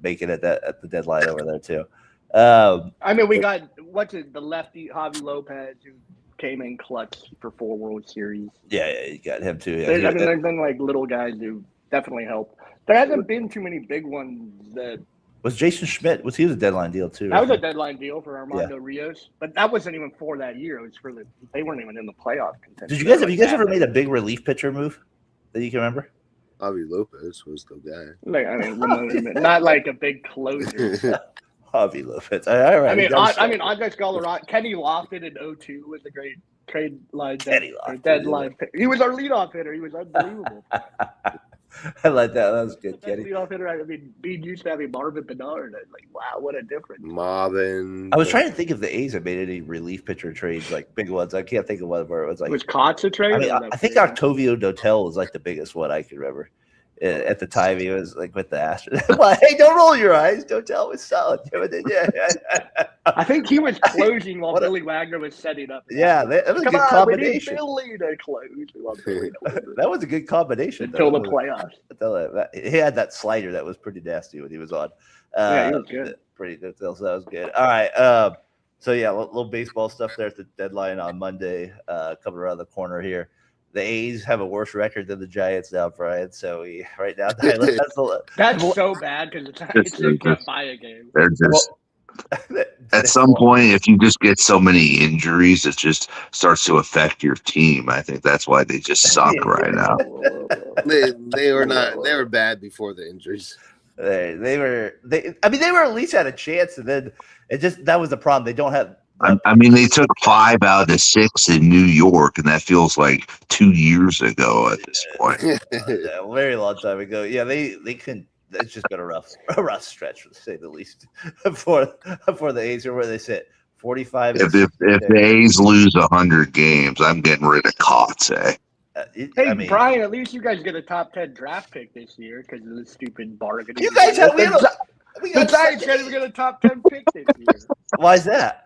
making it at the deadline over there too. I mean, we got the lefty Javi Lopez who came in clutch for 4 World Series. Yeah, you got him too. Yeah. There's been like little guys who definitely helped. There hasn't been too many big ones that. Was Jason Schmidt? Was he a deadline deal too? That was a deadline deal for Armando Rios, but that wasn't even for that year. It was for they weren't even in the playoff contention. Have you guys ever made a big relief pitcher move that you can remember? Javi Lopez was the guy. Like, I mean, not like a big closer. Javi Lopez. All right. Andres Galarraga, Kenny Lofton in 2002 was a great trade line. Kenny Lofton, deadline. He was our leadoff hitter. He was unbelievable. I like that. That was good, Kenny. Leadoff hitter. I mean, being used to having Marvin Bernard. Like, wow, what a difference. Marvin. I was trying to think if the A's have made any relief pitcher trades, like big ones. I can't think of one where it was like. Was Kotz a trade? I mean, I think Octavio Dotel was like the biggest one I can remember. At the time, he was like with the Astros. Well, hey, don't roll your eyes. Dotel was solid. I think he was closing while Billy Wagner was setting up. Yeah, that was a good combination. We need Billy to close. That was a good combination until the playoffs. He had that slider that was pretty nasty when he was on. Yeah, he was good. Pretty good. So that was good. All right. So yeah, a little baseball stuff there at the deadline on Monday. Coming around the corner here. The A's have a worse record than the Giants now, Brian. So right now, that's so bad because they can't buy a game. They're just at some point, if you just get so many injuries, it just starts to affect your team. I think that's why they just suck right now. They were bad before the injuries. They were at least had a chance, and then that was the problem. They don't have. I mean, they took 5 out of 6 in New York, and that feels like 2 years ago at this point. A very long time ago. Yeah, they couldn't. It's just been a rough stretch, to say the least, for the A's, or where they sit 45. If the A's lose 100 games, I'm getting rid of Kotz. Brian, at least you guys get a top 10 draft pick this year because of the stupid bargaining. You guys have the Giants can't even get a top 10 pick this year. Why is that?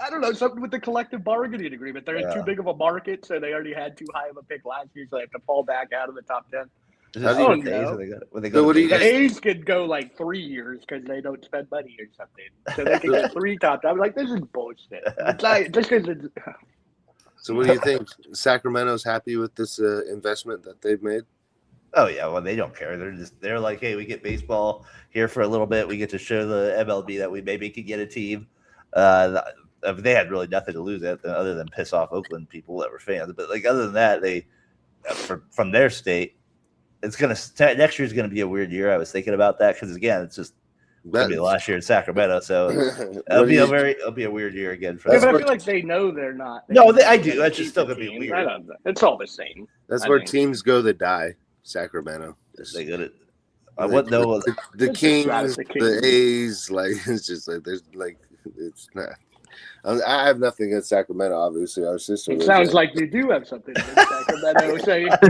I don't know, something with the collective bargaining agreement. They're in too big of a market, so they already had too high of a pick last year, so they have to fall back out of the top 10. The A's could go like 3 years because they don't spend money or something. So they can get 3 top 10. I'm like, this is bullshit. It's like, just because it's... So what do you think? Sacramento's happy with this investment that they've made? Oh yeah, well they don't care. They're like, hey, we get baseball here for a little bit. We get to show the MLB that we maybe could get a team. They had really nothing to lose other than piss off Oakland people that were fans. But like other than that, they from their state, it's next year's gonna be a weird year. I was thinking about that because again, it's just It'll be the last year in Sacramento, so What it'll be a weird year again for Yeah, them. but I feel like they know they're not. No, know I they're do. gonna That's just keep still the gonna be team. weird. I don't know. It's all the same. That's I where think. teams go to die. Sacramento. They got it. I wouldn't know. The Let's just shout Kings, at the Kings. the A's, like it's just like there's like it's not. I have nothing against Sacramento. Obviously, our sister. It lives sounds there. like you do have something against Sacramento. Saying A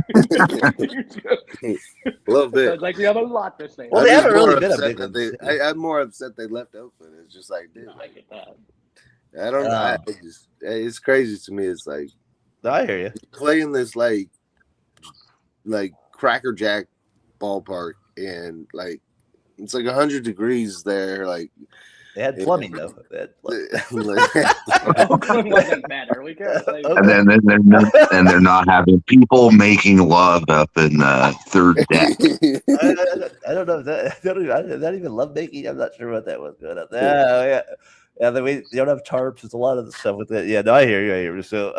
little bit. sounds like you have a lot to say. Well, I'm they just haven't really more been a upset big that one. I'm more upset they left Oakland. It's just like, dude, I get that. I don't know. It's crazy to me. It's like No, I hear you. playing this like Cracker Jack ballpark, and like it's like 100 degrees there. Like They had plumbing though. They had plumbing. Oakland wasn't better. We can't say And then they're not having people making love up in the third deck. I don't know if that. I don't even love making. I'm not sure what that was going on. Yeah. They don't have tarps. It's a lot of the stuff with it. Yeah, no, I hear you. I hear you. So,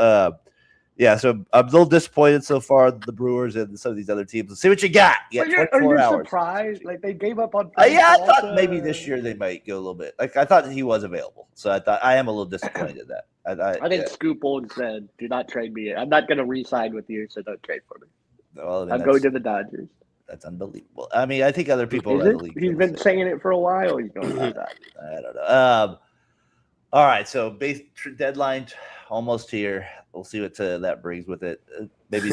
so I'm a little disappointed so far. The Brewers and some of these other teams. Let's see what you got. You got 24 are you hours. Surprised? Like they gave up on. I thought maybe this year they might go a little bit. Like I thought he was available, so I am a little disappointed in that. I think Scoop Old said, "Do not trade me. I'm not going to re-sign with you, so don't trade for me. Well, I mean, I'm going to the Dodgers." That's unbelievable. I mean, I think other people Is around it? the league. He's been saying it for a while. He's going to the Dodgers. I don't know. All right, so base deadline almost here. We'll see what that brings with it. Maybe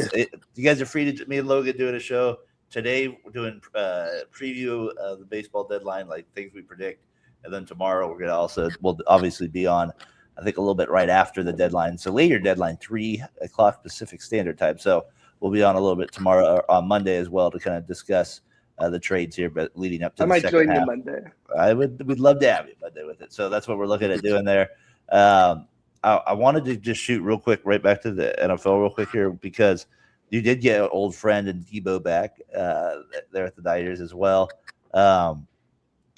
you guys are free to me and Logan doing a show today. We're doing preview of the baseball deadline, like things we predict, and then tomorrow we'll obviously be on. I think a little bit right after the deadline. So later deadline, 3:00 Pacific Standard Time. So we'll be on a little bit tomorrow or on Monday as well to kind of discuss the trades here, but leading up to I the might second join half. you Monday. We'd love to have you Monday with it. So that's what we're looking at doing there. I wanted to just shoot real quick right back to the NFL real quick here because you did get an old friend and Deboo back there at the Niners as well. And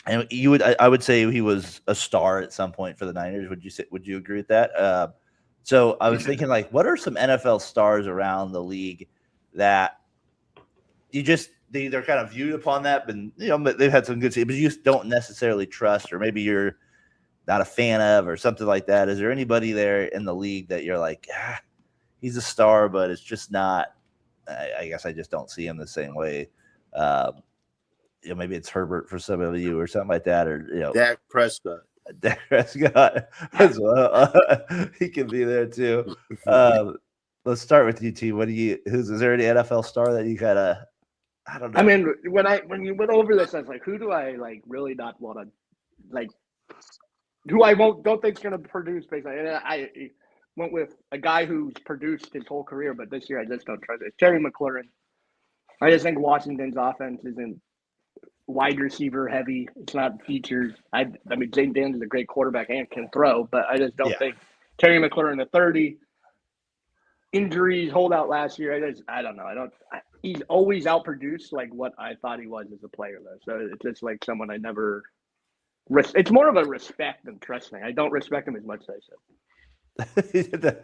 I would say he was a star at some point for the Niners. Would you agree with that? So I was thinking, like, what are some NFL stars around the league that they're kind of viewed upon that, but they've had some good seasons, but you just don't necessarily trust, or maybe you're not a fan of, or something like that. Is there anybody there in the league that you're like, he's a star, but it's just not? I guess I just don't see him the same way. Maybe it's Herbert for some of you, or something like that, or Dak Prescott. Dak Prescott as well. He can be there too. Let's start with you, T. Is there any NFL star that you gotta? I don't know. I mean, when you went over this, I was like, who do I like really not want to like? Who I don't think is going to produce basically. And I went with a guy who's produced his whole career, but this year I just don't trust it. Terry McLaurin. I just think Washington's offense isn't wide receiver heavy. It's not featured. I mean, Zane Daniels is a great quarterback and can throw, but I just don't think Terry McLaurin at 30. Injuries, holdout last year. I don't know. He's always outproduced like what I thought he was as a player, though. So it's just like someone I never. It's more of a respect than trust thing. I don't respect him as much as I said.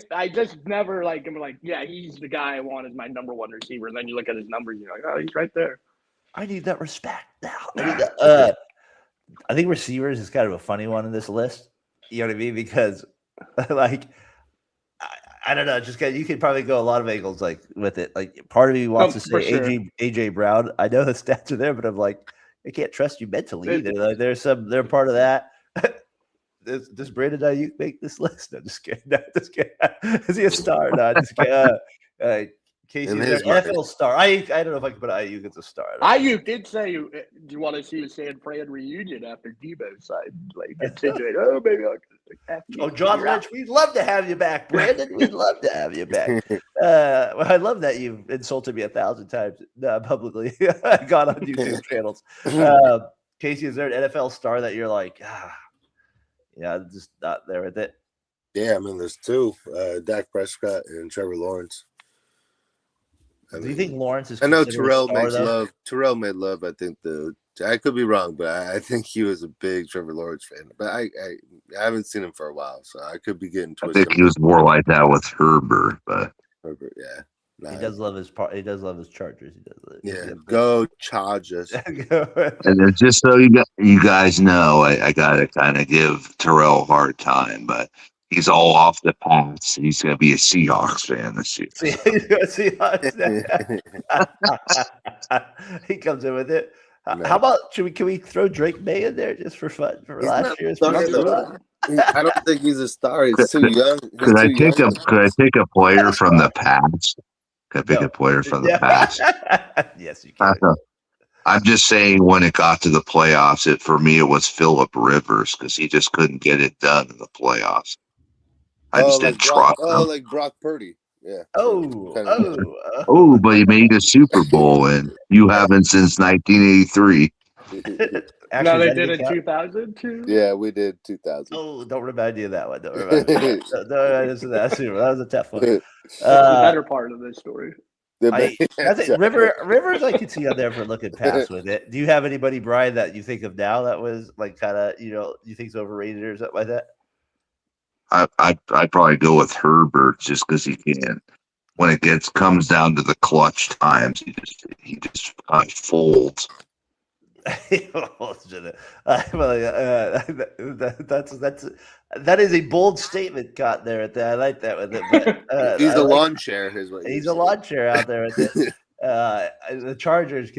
I just never like him. Like, yeah, he's the guy I want as my number one receiver. And then you look at his numbers, you're like, oh, he's right there. I need that respect now. I think receivers is kind of a funny one in this list. You know what I mean? Because like. I don't know. Just you could probably go a lot of angles like with it. Like part of me wants to say AJ Brown. I know the stats are there, but I'm like, I can't trust you mentally either. Like they're part of that. Does Brandon Ayuk make this list? No, just kidding. No, just kidding. Is he a star? No, just kidding. Casey, is there an NFL star? I don't know if I can put Ayuk as a star. Ayuk did say, "Do you want to see a San Fran reunion after Deboo signed?" Like insinuate, "Oh, maybe I'll." John Lynch, we'd love to have you back, Brandon. We'd love to have you back. I love that you've insulted me 1,000 times publicly. I got on YouTube channels. Casey, is there an NFL star that you're like, just not there with it? Yeah, I mean, there's two: Dak Prescott and Trevor Lawrence. Do you think Lawrence is? I know Terrell makes love. Terrell made love. I think I could be wrong, but I think he was a big Trevor Lawrence fan. But I haven't seen him for a while, so I could be getting twisted. I think he was more like that with Herbert, but Herbert, yeah. He does love his He does love his Chargers. He does. Yeah, go Chargers. And then just so you guys know, I gotta kind of give Terrell a hard time, but he's all off the pass. He's gonna be a Seahawks fan this year. He comes in with it. No. How about can we throw Drake May in there just for fun for He's last not year's? starting though. I don't think he's a star. He's too young. Could I pick a player from the past? Could I pick a player from the past? Yes, you can. I'm just saying, when it got to the playoffs, for me, it was Phillip Rivers because he just couldn't get it done in the playoffs. I just didn't trust him. like Brock Purdy. Yeah. Oh, but he made a Super Bowl, and you haven't since 1983. Actually, no, they did in 2000 too. Yeah, we did 2000. Oh, don't remind me of that one. Don't remind me. That was a tough one. The better part of this story. Rivers, I could see on there for looking past with it. Do you have anybody, Brian, that you think of now that was like kind of you think's overrated or something like that? I'd probably go with Herbert just because he can. When it comes down to the clutch times, he just kind of folds. That is a bold statement caught there at that. I like that with it. But, he's a lawn chair. He's a lawn chair out there. The Chargers,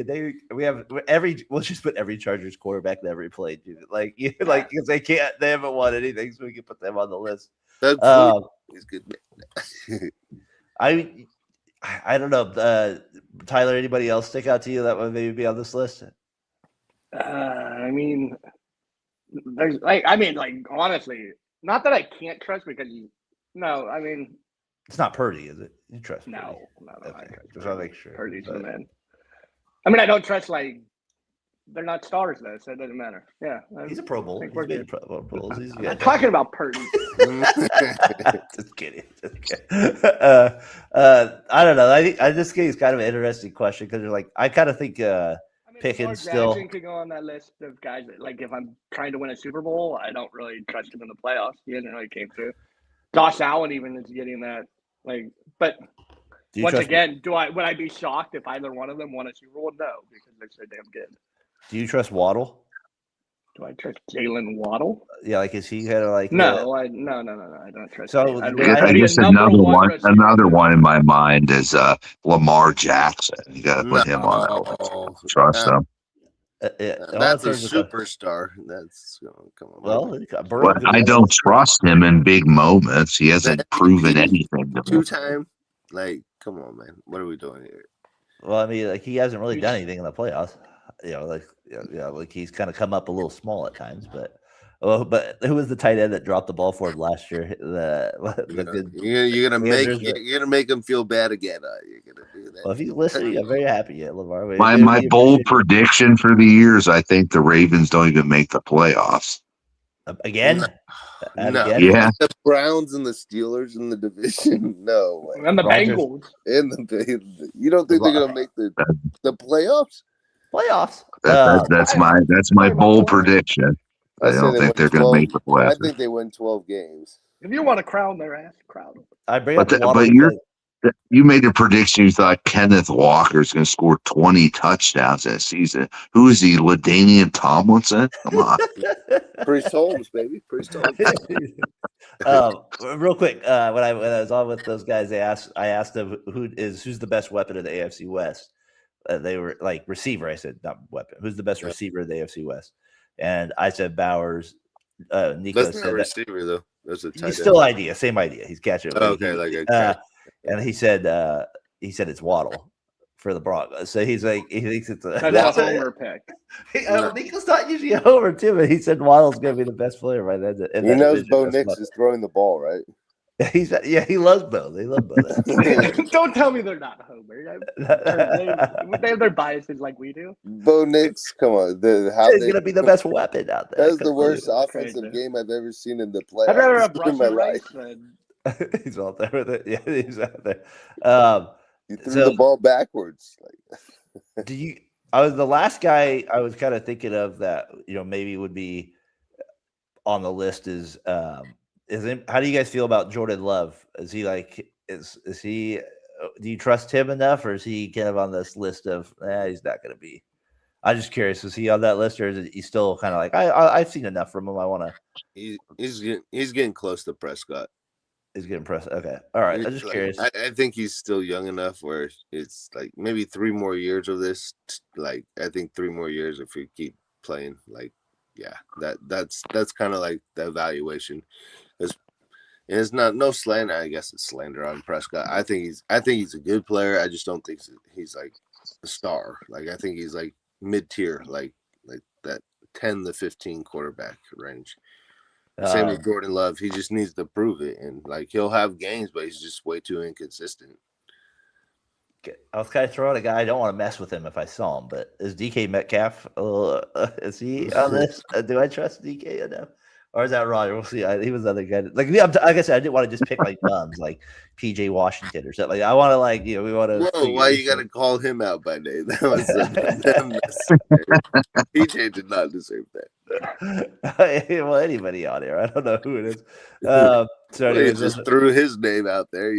we'll just put every Chargers quarterback that ever played, dude. Because they haven't won anything, so we can put them on the list. He's good. I don't know, Tyler. Anybody else stick out to you that would maybe be on this list? I mean, honestly, not that I can't trust because it's not Purdy, is it? You trust? No, okay. Just want to make sure. Purdy's the man. I mean, I don't trust they're not stars though, so it doesn't matter. Yeah, he's a Pro Bowl. He's made a Pro Bowls. I'm not talking about Purdy. Just kidding. I don't know. I think this game is kind of an interesting question because I kind of think Pickens still could go on that list of guys that, if I'm trying to win a Super Bowl, I don't really trust him in the playoffs. He hasn't really came through. Josh Allen even is getting that. But once again, would I be shocked if either one of them won a Super Bowl? No, because they're so damn good. Do you trust Waddle? Do I trust Jalen Waddle? Yeah, is he kind of No, I don't trust. So I guess another one in my mind is Lamar Jackson. You got to put him on that list. Trust him. That's a superstar. That's come on. Well, I don't trust him in big moments. He hasn't proven anything. Two-time, come on, man. What are we doing here? Well, I mean, he hasn't really done anything in the playoffs. He's kind of come up a little small at times, but who was the tight end that dropped the ball for him last year? You're gonna make him feel bad again. You're gonna do that. Well, if he's listening, I'm very happy. Lamar. My bold prediction for the year is I think the Ravens don't even make the playoffs again. No, yeah. The Browns and the Steelers in the division. No way. And the Bengals. You don't think they're gonna make the playoffs? Playoffs. That's my bold prediction. I don't think they're going to make the playoffs. I think they win 12 games. If you want to crown their ass, crown them. But you made a prediction. You thought Kenneth Walker is going to score 20 touchdowns in a season. Who is he? LaDainian Tomlinson? Come on. Priest Holmes, baby. Priest Holmes. Real quick, when I was on with those guys, I asked them who's the best weapon of the AFC West. They were receiver. I said not weapon. Who's the best receiver of the AFC West? And I said Bowers. Nico That's not a receiver though. That's a tight end. Still idea, same idea. He's catching. And he said it's Waddle for the Broncos. So he thinks it's that's a homer pick. Nico's not usually a homer too, but he said Waddle's going to be the best player right then. He knows Bo Nix is throwing the ball, right? He loves Bo. They love Bo. Don't tell me they're not homer. They have their biases like we do. Bo Nix, come on. He's going to be the best weapon out there. That's the worst offensive game I've ever seen in the playoffs. I'd rather have Russell Rice than. He's out there with it. Yeah, he's out there. You threw the ball backwards. I was the last guy I was kind of thinking of that maybe would be on the list is how do you guys feel about Jordan Love? Is he do you trust him enough, or is he kind of on this list of he's not going to be? I'm just curious. Is he on that list, or is he still kind of like I've seen enough from him? I want to. He's getting close to Prescott. He's getting pressed. Okay, all right. I'm just Like, curious. I think he's still young enough where it's like maybe 3 more years of this. Like I think 3 more years if we keep playing. Like that's kind of like the evaluation. It's not no slander. I guess it's slander on Prescott. I think he's a good player. I just don't think he's like a star. Like I think he's like mid tier, like that 10 to 15 quarterback range. Same with Jordan Love. He just needs to prove it, and like he'll have games, but he's just way too inconsistent. I was kind of throwing a guy. I don't want to mess with him if I saw him, but is DK Metcalf? Is he on this? Do I trust DK enough, or is that Roger? We'll see. He was the other guy. Like I said, I didn't want to just pick like bums, like PJ Washington or something. Like I want to we want to. Whoa! Why you got to call him out by name? That was PJ did not deserve that. Well, anybody on here, I don't know who it is. So he just threw his name out there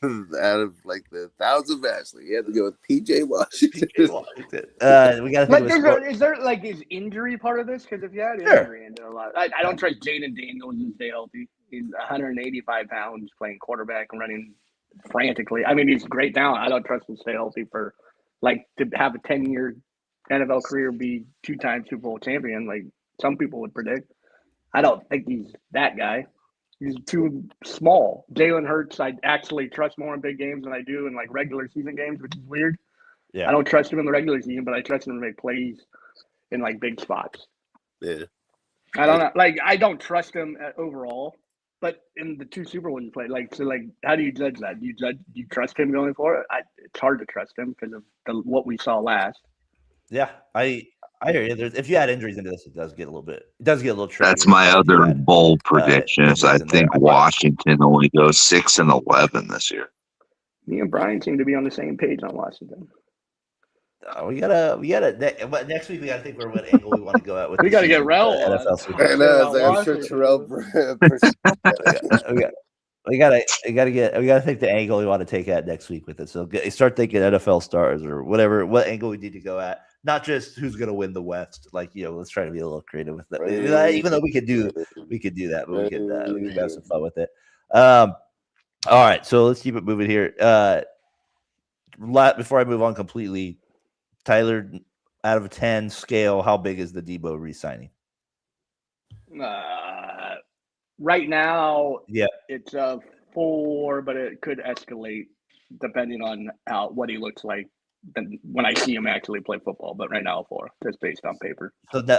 out of like the 1,000 Ashley. He had to go with PJ Washington. We got to think. Is there like his injury part of this? Because if you had injury into a lot, I don't trust Jaden Daniels to stay healthy. He's 185 pounds playing quarterback and running frantically. I mean, he's great talent. I don't trust him to stay healthy for like to have a 10-year NFL career, be 2-time Super Bowl champion. Like some people would predict. I don't think he's that guy. He's too small. Jalen Hurts, I actually trust more in big games than I do in like regular season games, which is weird. Yeah. I don't trust him in the regular season, but I trust him to make plays in like big spots. Yeah. I don't know. Like I don't trust him overall, but in the 2 Super Bowls he played, how do you judge that? Do you trust him going forward? It's hard to trust him because of what we saw last. Yeah, I hear you. If you add injuries into this, it does get a little tricky. That's my other bold prediction. I think Washington only goes 6-11 this year. Me and Brian seem to be on the same page on Washington. We gotta. Next week we gotta think what angle we want to go at with. We gotta get Rel on. I'm sure Terrell. We gotta think the angle we want to take at next week with it. So start thinking NFL stars or whatever. What angle we need to go at? Not just who's gonna win the West. Let's try to be a little creative with that. Even though we could do that, but we can have some fun with it. All right, so let's keep it moving here. Before I move on completely, Tyler, out of a 10 scale, how big is the Deboo re-signing? Right now, yeah, it's a 4, but it could escalate depending on what he looks like when I see him actually play football. But right now, a 4, just based on paper.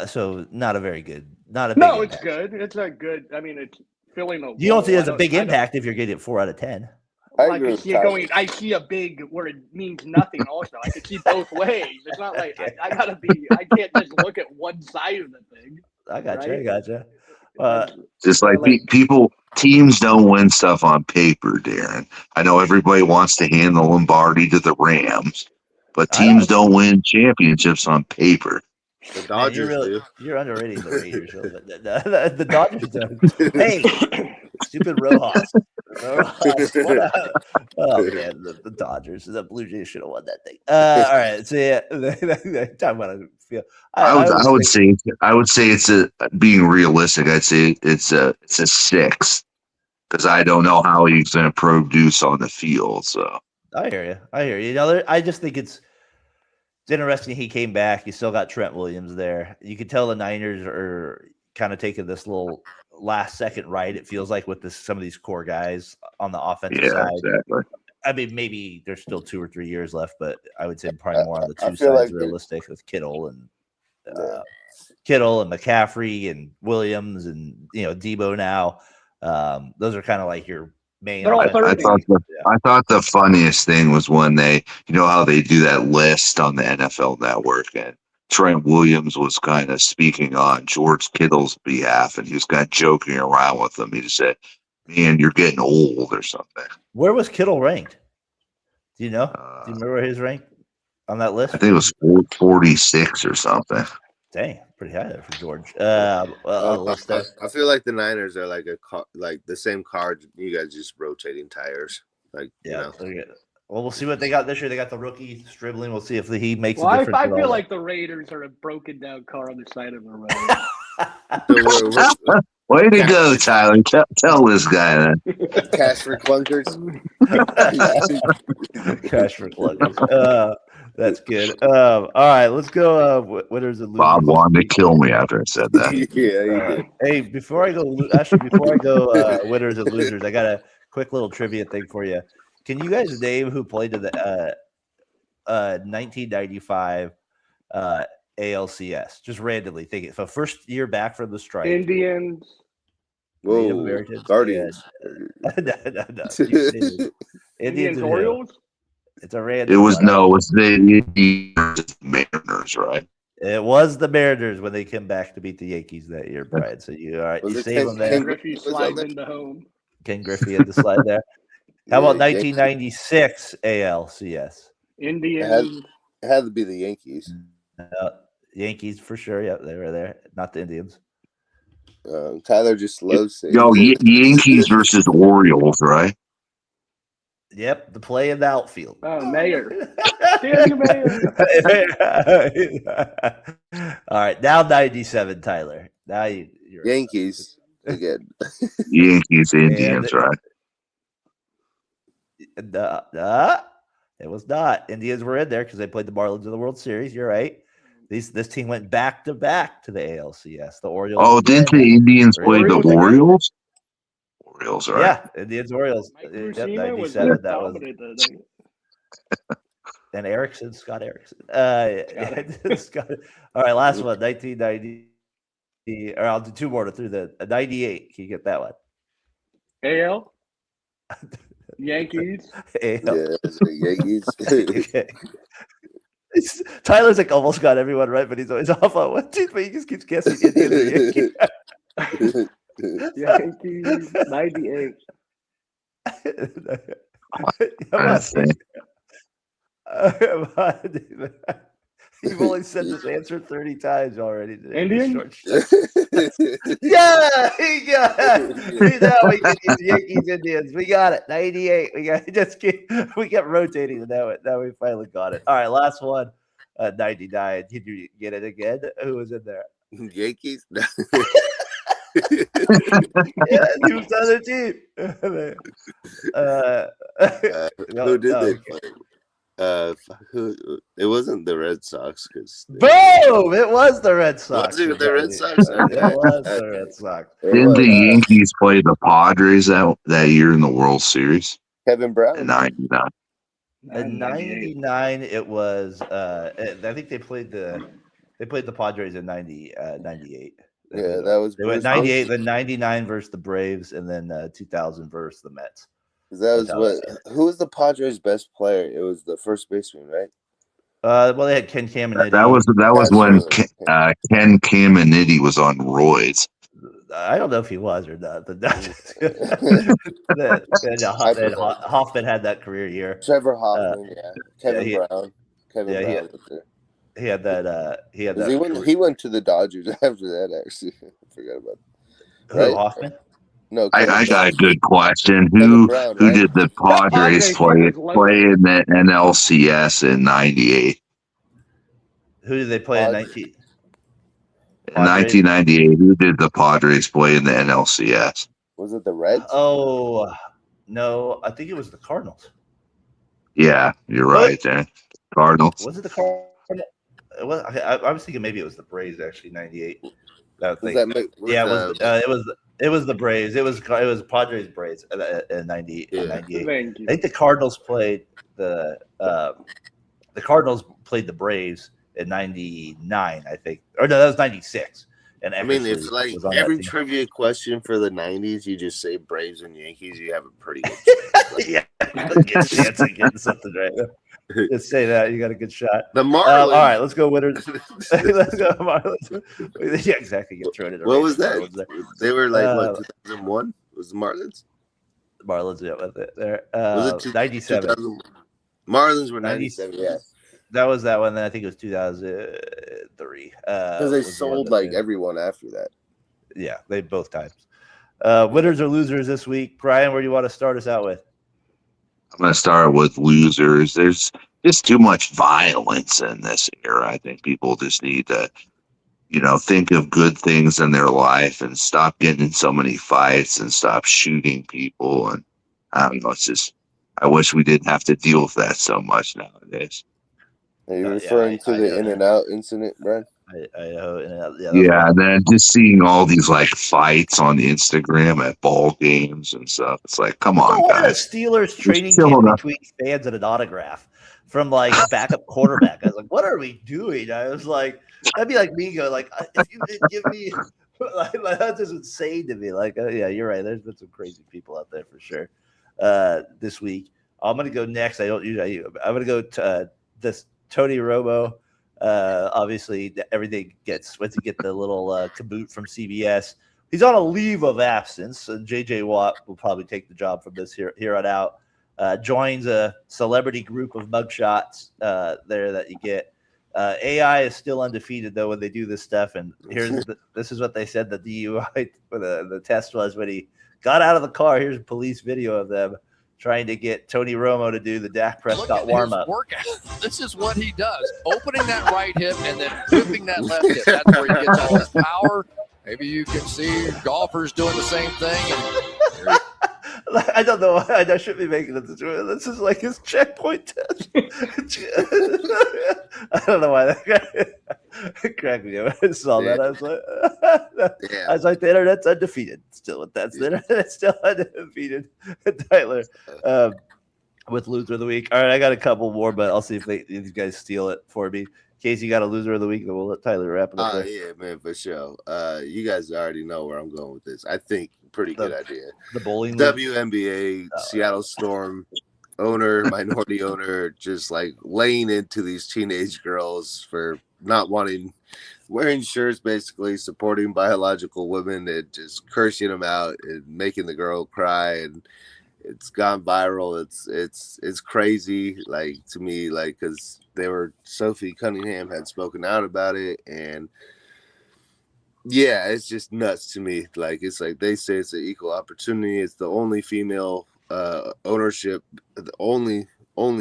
So not a very good, not a. No, big it's good. It's a good. I mean, it's filling a. You don't see it as a big impact if you're getting 4 out of 10. I see a big where it means nothing. Also, I could see both ways. It's not like I gotta be. I can't just look at one side of the thing. I gotcha. Just like teams don't win stuff on paper, Darren. I know everybody wants to hand the Lombardi to the Rams, but teams don't win championships on paper. The Dodgers do. You're underrating the Raiders. The Dodgers do. Hey, stupid Rojas. Oh man, the Dodgers. The Blue Jays should have won that thing. All right, so yeah, talking about a feel. I would say it's being realistic. I'd say it's a 6 because I don't know how he's going to produce on the field. So I hear you. I just think it's interesting. He came back. You still got Trent Williams there. You could tell the Niners are kind of taking this little last second right. It feels like with some of these core guys on the offensive side. Exactly. I mean, maybe there's still 2 or 3 years left, but I would say probably more on the 2 sides realistic with Kittle and McCaffrey and Williams and Deboo now. Those are kind of like your main. I thought the funniest thing was when they, how they do that list on the NFL Network, and Trent Williams was kind of speaking on George Kittle's behalf, and he was kind of joking around with him. He just said, "Man, you're getting old," or something. Where was Kittle ranked? Do you know? Do you remember his rank on that list? I think it was 46 or something. Dang, pretty high there for George. I feel like the Niners are like the same card. You guys just rotating tires, Well, we'll see what they got this year. They got the rookie Stribling. We'll see if he makes Well, a difference. I at feel all. like the Raiders are a broken down car on the side of the road. So Way to go, Tyler. Tell this guy that. cash for clunkers. Cash for clunkers. That's good. All right, let's go. Winners and losers. Bob wanted to kill me after I said that. Yeah, Hey, before I go, winners and losers, I got a quick little trivia thing for you. Can you guys name who played in the 1995 ALCS? Just randomly thinking. So first year back from the strike. Indians. Native Whoa, Americans. Guardians. No. Indians, and Orioles. It's a random. It was one. the Mariners, right? It was the Mariners when they came back to beat the Yankees that year, Brian. So you all right? Was You it save them there. Griffey slides into home. Ken Griffey had the slide there. How about 1996 ALCS? Indians. It had to be the Yankees. Yankees for sure. Yep, they were there. Not the Indians. Tyler just loves saying Yankees versus Orioles, right? Yep, the play in the outfield. Oh, Mayor. Damn you, Mayor. All right, now 97, Tyler. Now you're Yankees again. Yankees, Indians, right? It was not. Indians were in there because they played the Marlins in the World Series. You're right. This team went back to back to the ALCS. The Orioles. Oh, didn't the Indians play the Orioles? Orioles, right? Yeah, Indians, Orioles. Mike Yep, Mussina 97. was That was. dominant. And Erickson, Scott Erickson. Scott. All right, last one, 1990. Or I'll do two more through the 98. Can you get that one? AL. Yankees. Yeah, Yankees. Tyler's like almost got everyone right, but he's always off on one team, but he just keeps guessing Indians or Yankees. Yankees, 98. You've only said this answer 30 times already today. Indian? Yeah. Now we get these Yankees, Indians. We got it. 98. We kept rotating, and now we finally got it. All right, last one. 99. Did you get it again? Who was in there? Yankees. Yeah, he was the other team. Who did they play? It wasn't the Red Sox because boom! It was the Red Sox. Was it the Red Sox? It was the Red Sox. Didn't the Yankees play the Padres that year in the World Series? Kevin Brown. In 99. In 99, it was. I think they played the Padres in 98. Yeah, that was. They went 98, then 99 versus the Braves, and then 2000 versus the Mets. That was who was the Padres' best player? It was the first baseman, right? Well, they had Ken Caminiti. That was when Ken Caminiti was on roids. I don't know if he was or not. But Hoffman had that career year. Trevor Hoffman, Kevin Brown. Kevin Brown was there. He had that. He went to the Dodgers after that. Actually, I forgot about it. Right? Who, Hoffman? No, I got a good question. Who did the Padres play in the NLCS in 98? Who did they play in 19? In 1998, who did the Padres play in the NLCS? Was it the Reds? Oh, no. I think it was the Cardinals. Yeah, you're right there. Cardinals. Was it the Cardinals? I was thinking maybe it was the Braves, actually, 98. It was the Braves. It was Padres Braves in 98. I think the Cardinals played the Cardinals played the Braves in 99, I think. Or no, that was 96. And I mean, it's like every trivia question for the 90s, you just say Braves and Yankees, you have a pretty good chance. Yeah, good chance of getting something right. Just say that you got a good shot. The Marlins. All right, let's go winners. Let's go Marlins. Yeah, exactly. Get thrown in. What was that? They were like what? 2001 was the Marlins. Marlins, yeah, with it there. Was it 97? Marlins were 97. Yeah, that was that one. Then I think it was 2003. Because they sold like everyone after that. Yeah, they both times. Winners or losers this week, Brian? Where do you want to start us out with? I'm going to start with losers. There's just too much violence in this era. I think people just need to, think of good things in their life and stop getting in so many fights and stop shooting people. And I don't know, it's just, I wish we didn't have to deal with that so much nowadays. Are you referring to the In-N-Out incident, Brad? Yeah, and then just seeing all these like fights on Instagram at ball games and stuff. It's like, come on, guys. A Steelers training camp between fans and an autograph from like backup quarterback. I was like, what are we doing? I was like, that'd be like me going like, if you didn't give me like that's just insane to me. Like, yeah, you're right. There's been some crazy people out there for sure. This week, I'm gonna go next. I'm gonna go to this Tony Romo. Obviously, everything gets once you get the little kaboot from CBS. He's on a leave of absence, and JJ Watt will probably take the job from this here on out. Joins a celebrity group of mugshots there that you get. AI is still undefeated though when they do this stuff. And this is what they said the DUI the test was when he got out of the car. Here's a police video of them trying to get Tony Romo to do the Dak Prescott warm-up. This is what he does. Opening that right hip and then whipping that left hip. That's where he gets all his power. Maybe you can see golfers doing the same thing. I don't know why I shouldn't be making this. This is like his checkpoint test. I don't know why that cracked me up. I saw that. I was like, the internet's undefeated. Still with that. The internet's still undefeated. Tyler, with loser of the week. All right, I got a couple more, but I'll see if these guys steal it for me. Casey got a loser of the week, then we'll let Tyler wrap it up. Yeah, man, for sure. You guys already know where I'm going with this. I think pretty good idea. The bowling WNBA, Seattle Storm minority owner, just like laying into these teenage girls for not wearing shirts, basically supporting biological women and just cursing them out and making the girl cry. And it's gone viral. It's crazy, like, to me, like, because Sophie Cunningham had spoken out about it, and yeah, it's just nuts to me. Like, it's like they say it's an equal opportunity. It's the only female ownership, the only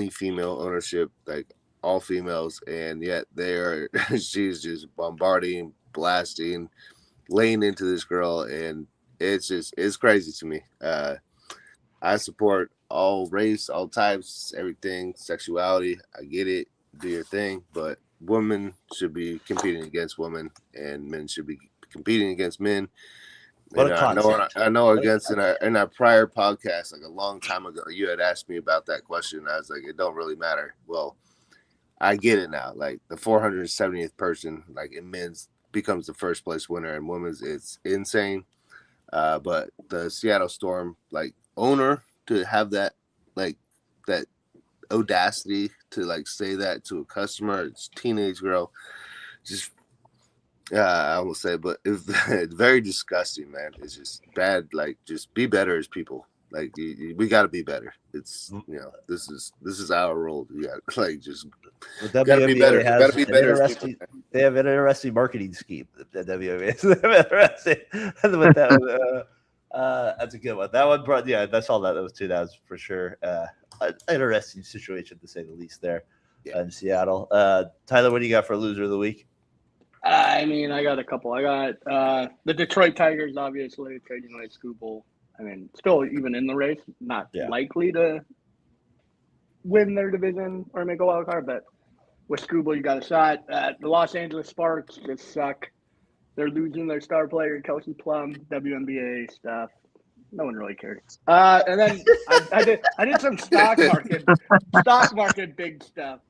female ownership, like all females, and yet she's just bombarding, blasting, laying into this girl, and it's crazy to me. I support all race, all types, everything, sexuality. I get it, do your thing, but women should be competing against women, and men should be competing against men. What a concept. I know against in our prior podcast, like a long time ago, you had asked me about that question. I was like, it don't really matter. Well, I get it now. Like the 470th person, like in men's, becomes the first place winner, and women's, it's insane. But the Seattle Storm, like, owner to have that, like, that audacity to like say that to a customer, it's teenage girl, just I won't say, but it's very disgusting, man. It's just bad. Like, just be better as people. Like, we got to be better. It's, this is our role. Yeah, like, just gotta be better. Gotta be better as people. They have an interesting marketing scheme. The WNBA. With that, that's a good one. That one brought, that's all that was too. That was for sure an interesting situation to say the least there in Seattle. Tyler, what do you got for loser of the week? I mean, I got a couple. I got the Detroit Tigers, obviously, trading away Scooble. I mean, still even in the race, not likely to win their division or make a wild card, but with Scooble, you got a shot. The Los Angeles Sparks just suck. They're losing their star player, Kelsey Plum, WNBA stuff. No one really cares. And then I did some stock market big stuff.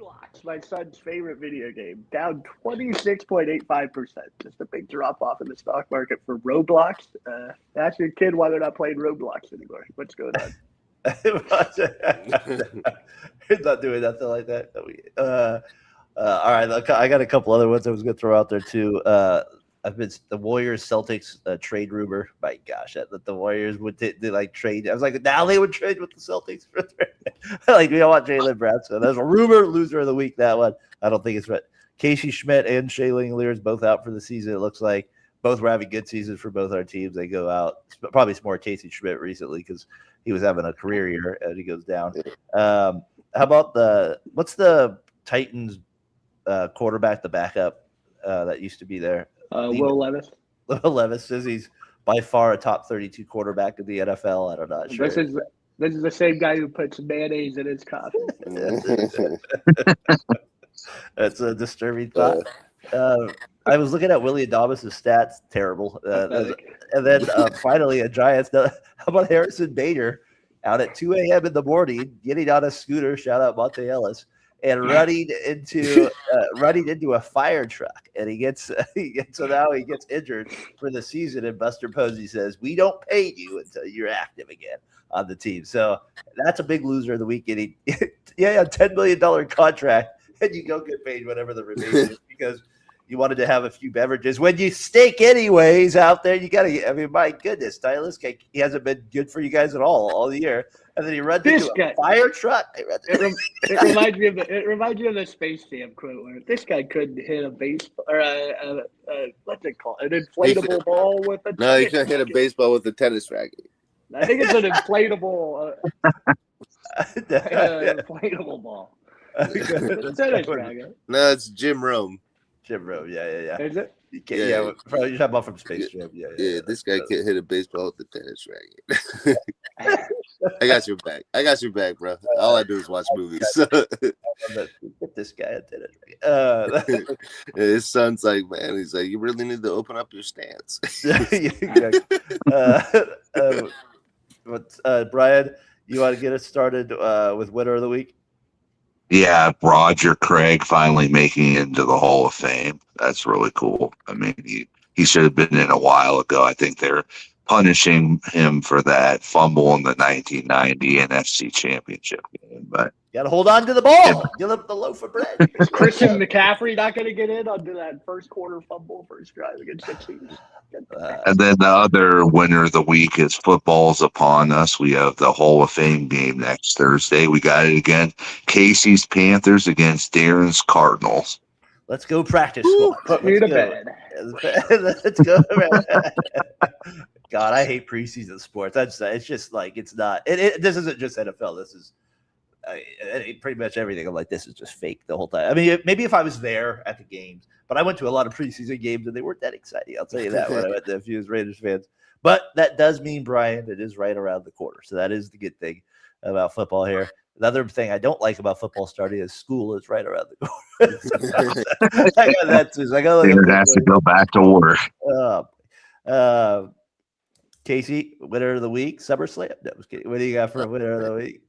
Roblox, my son's favorite video game, down 26.85%. Just a big drop off in the stock market for Roblox. Ask your kid why they're not playing Roblox anymore. What's going on? He's not doing nothing like that. All right, look, I got a couple other ones I was going to throw out there too. I've been the Warriors Celtics trade rumor. My gosh, that the Warriors would like trade. I was like, now they would trade with the Celtics for like, we don't want Jalen Brown. So there's a rumor. Loser of the week. That one. I don't think it's right. Casey Schmidt and Shailene Lear's both out for the season. It looks like both were having good seasons for both our teams. They go out. Probably some more Casey Schmidt recently because he was having a career year and he goes down. How about what's the Titans quarterback, the backup that used to be there? Will Levis. Will Levis says he's by far a top 32 quarterback in the NFL. I'm not sure. This is the same guy who puts mayonnaise in his coffee. That's a disturbing thought. I was looking at Willie Adamas' stats, terrible. And then finally, a Giants. How about Harrison Bader out at 2 a.m. in the morning, getting on a scooter, shout out Monte Ellis, and running into a fire truck. And so now he gets injured for the season. And Buster Posey says, "We don't pay you until you're active again on the team." So that's a big loser of the week. Getting a $10 million contract, and you don't get paid whatever the remaining is because you wanted to have a few beverages. When you stink anyways out there, you got to – I mean, my goodness, Tyler's cake, he hasn't been good for you guys at all the year. And then he runs into a fire truck. It reminds me of the Space Jam quote where this guy couldn't hit a baseball or what's it called? An inflatable ball with a – No, he couldn't hit a baseball with a tennis racket. I think it's an inflatable inflatable ball. Tennis racket. No, it's Jim Rome. Jim Rome, yeah. Is it? You're talking about from Space Jam. Yeah, this guy can't hit a baseball with a tennis racket. I got your back, bro. All I do is watch movies. Get this guy a tennis racket. His son's like, man, he's like, you really need to open up your stance. Brian, you want to get us started with winner of the week? Yeah, Roger Craig finally making it into the Hall of Fame. That's really cool. I mean, he should have been in a while ago. I think they're punishing him for that fumble in the 1990 NFC Championship game. But got to hold on to the ball. Give up the loaf of bread. Christian McCaffrey not going to get in onto that first quarter fumble first drive against the Chiefs. And then the other winner of the week is football's upon us. We have the Hall of Fame game next Thursday. We got it again. Casey's Panthers against Darren's Cardinals. Let's go practice. Put me to bed. Let's go. God, I hate preseason sports. It's just like it's not. This isn't just NFL. This is pretty much everything. I'm like, this is just fake the whole time. I mean, maybe if I was there at the games, but I went to a lot of preseason games and they weren't that exciting. I'll tell you that when I went to a few Raiders fans. But that does mean, Brian, it is right around the corner. So that is the good thing about football here. Another thing I don't like about football starting is school is right around the corner. I got that too. So I got to go back to work. Casey, winner of the week, SummerSlam. No, I was kidding. What do you got for a winner of the week?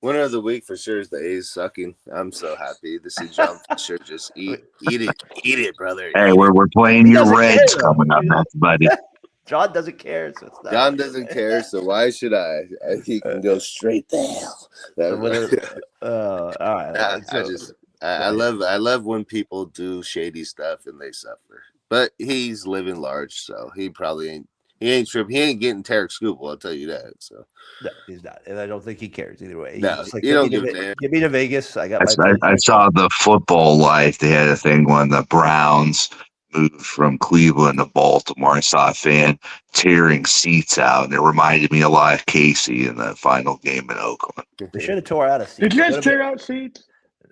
Winner of the week for sure is the A's sucking. I'm so happy to see John Fisher just eat it, brother. Hey, we're playing your Reds coming up next, buddy. John doesn't care, so it's not. John doesn't care, so why should I? He can go straight to hell. All right. I love when people do shady stuff and they suffer. But he's living large, so he probably ain't. He ain't tripping. He ain't getting Tarek Scoopable, I'll tell you that. So no, he's not, and I don't think he cares either way. No, like, you don't give a damn. Give me to Vegas. I saw the Football Life. They had a thing when the Browns moved from Cleveland to Baltimore. I saw a fan tearing seats out, and it reminded me a lot of Casey in the final game in Oakland. They should have tore out a seat. Did you guys tear out seats?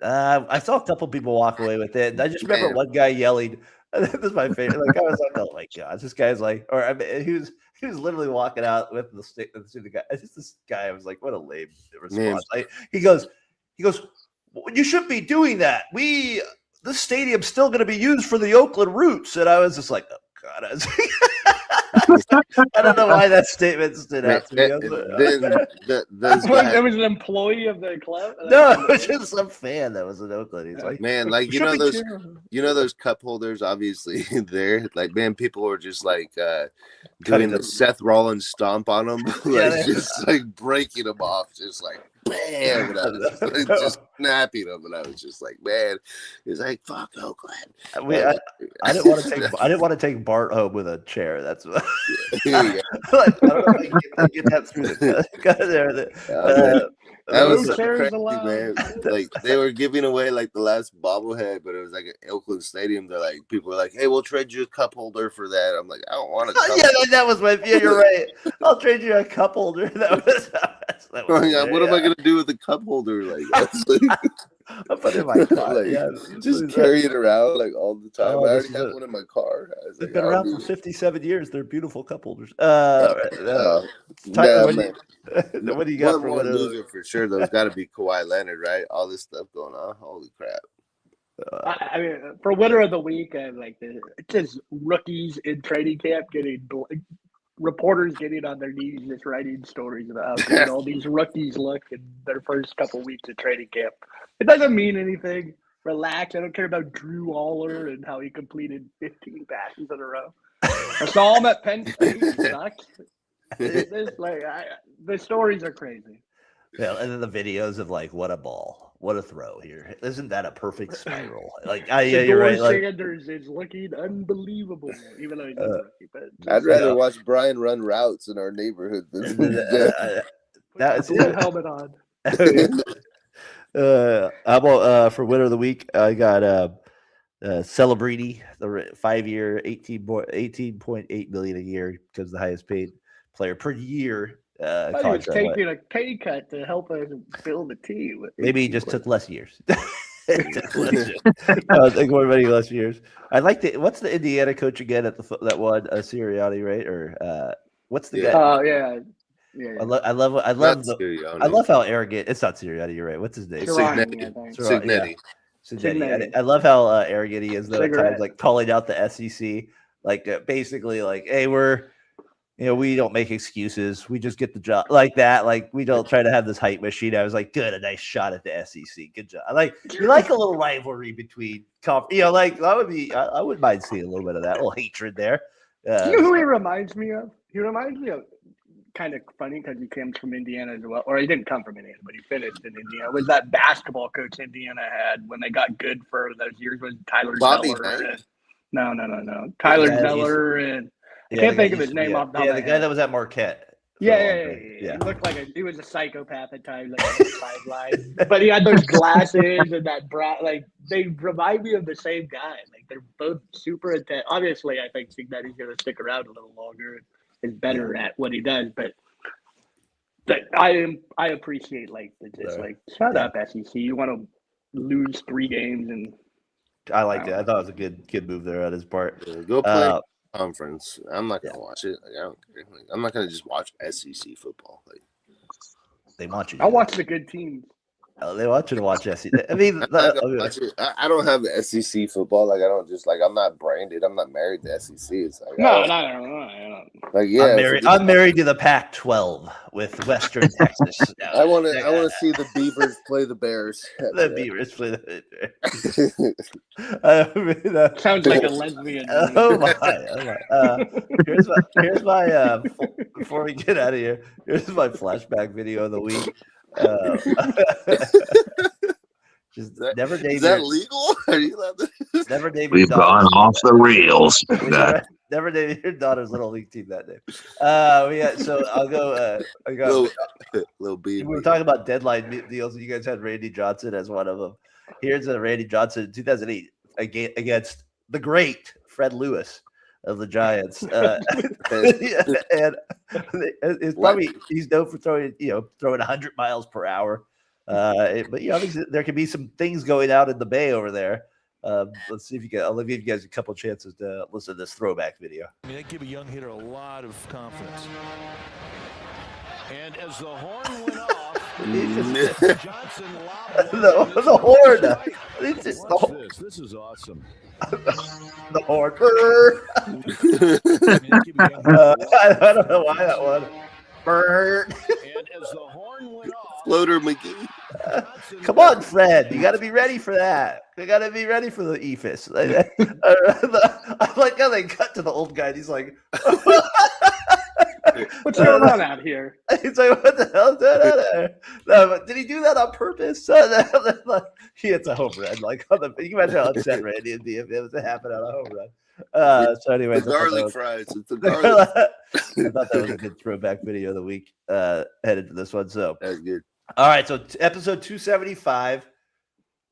I saw a couple people walk away with it. I just remember one guy yelling. This is my favorite. Like I was like, oh my god, this guy's like, or I mean, he was literally walking out with the stick. The guy, it's just this guy. I was like, what a lame response. He goes, you shouldn't be doing that. This stadium's still going to be used for the Oakland Roots, and I was just like, oh god. I don't know why that statement stood out to me. It was an employee of the club. No, it was just some fan that was in Oakland. He's like, man, like you know those cup holders. Obviously, there, like man, people were just like doing the Seth Rollins stomp on them, just like breaking them off, just like bam, and I was like, just snapping them, and I was just like, man, it's like fuck Oakland. I didn't want to take Bart home with a chair. That's what. Yeah. Like, I don't know if I can get that through the cut there. That was No so chairs crazy, allowed. man. Like they were giving away like the last bobblehead, but it was like at Oakland Stadium. They're like, people were like, "Hey, we'll trade you a cup holder for that." I'm like, I don't want a cup. Yeah, that was my. Yeah, you're right. I'll trade you a cup holder. That was What am I gonna do with the cup holder? Like, I'll put it in my car. like, Yeah, just carry it around like all the time. Oh, I this already is have one in my car. I was They've like, been I'll around do for it. 57 years. They're beautiful cup holders. Yeah, Tyler, man. what do you got One for more what? loser for sure. Though, it's got to be Kawhi Leonard, right? All this stuff going on. Holy crap! I mean, for winner of the week, I like just rookies in training camp getting reporters getting on their knees just writing stories about how good all these rookies look in their first couple weeks of training camp. It doesn't mean anything. Relax. I don't care about Drew Aller and how he completed 15 passes in a row. I saw him at Penn State. He sucks. The stories are crazy. Yeah, and then the videos of like, what a ball, what a throw here. Isn't that a perfect spiral? Like, yeah, you're right. Like, Sanders is looking unbelievable, even though he's a rookie. But I'd rather watch Brian run routes in our neighborhood than that's put the helmet on. How about for winner of the week? I got Celebrity, the 5-year, 18.8 million a year, because the highest paid player per year. He was taking a pay cut to help us build a team. Maybe he just took less years. I think more money, less years. I like the. What's the Indiana coach again at that one? Sirianni, right? Or what's the guy? Oh yeah. I love how arrogant. It's not Sirianni. You're right. What's his name? Cignetti. I love how arrogant he is though at times, like calling out the SEC, like basically like, hey, we don't make excuses. We just get the job like that. Like we don't try to have this hype machine. I was like, good, a nice shot at the SEC. Good job. You like a little rivalry between like I wouldn't mind seeing a little bit of that little hatred there. You know who he reminds me of? He reminds me of, kind of funny because he comes from Indiana as well, or he didn't come from Indiana, but he finished in Indiana. Was that basketball coach Indiana had when they got good for those years? Was Tyler Zeller? No. Tyler Zeller and I can't think of his name off the top of my the head. guy that was at Marquette. Yeah. He looked like he was a psychopath at times, like on the sideline. But he had those glasses and that they remind me of the same guy. Like they're both super intense. Obviously, I think Cignetti's going to stick around a little longer. Is better at what he does, but I appreciate shut up SEC. You want to lose 3 games and I liked it. I thought it was a good move there on his part. Go play conference. I'm not gonna watch it. I'm not gonna just watch SEC football. They want you. I'll watch the good teams. They want you to watch SEC. I mean, I don't have SEC football. Like I don't just like I'm not branded. I'm not married to SEC. It's like no. Like yeah, I'm married to the Pac-12 with Western Texas. I want to see the Beavers play the Bears. The Beavers play the Bears. Sounds like a lesbian. Oh my! Here's my before we get out of here. Here's my flashback video of the week. Just never name. Is that legal? Are you allowed to? Never name. We've gone off the rails. Never name your daughter's little league team that name. So I'll go. I got Little B. We were talking about deadline deals, and you guys had Randy Johnson as one of them. Here's a Randy Johnson in 2008 against the great Fred Lewis of the Giants. And it's probably he's known for throwing 100 miles per hour. But obviously there can be some things going out in the Bay over there. Let's see if you can. I'll give you guys a couple chances to listen to this throwback video. I mean, they give a young hitter a lot of confidence. And as the horn went off, Johnson lobbed the horn. This is awesome. The horn. I don't know why that one. Bird. And as the horn went off, Floater McGee. Come on, Fred. You got to be ready for that. You got to be ready for the EFIS. I like how they cut to the old guy. And he's like, what's going on out here? He's like, what the hell is that out there? No, but did he do that on purpose? He hits a home run. Like, you can imagine how upset Randy would be if it was happening on a home run. So anyway, The garlic fries. It's the garlic. I thought that was a good throwback video of the week headed to this one. So That's good. all right, so episode 275.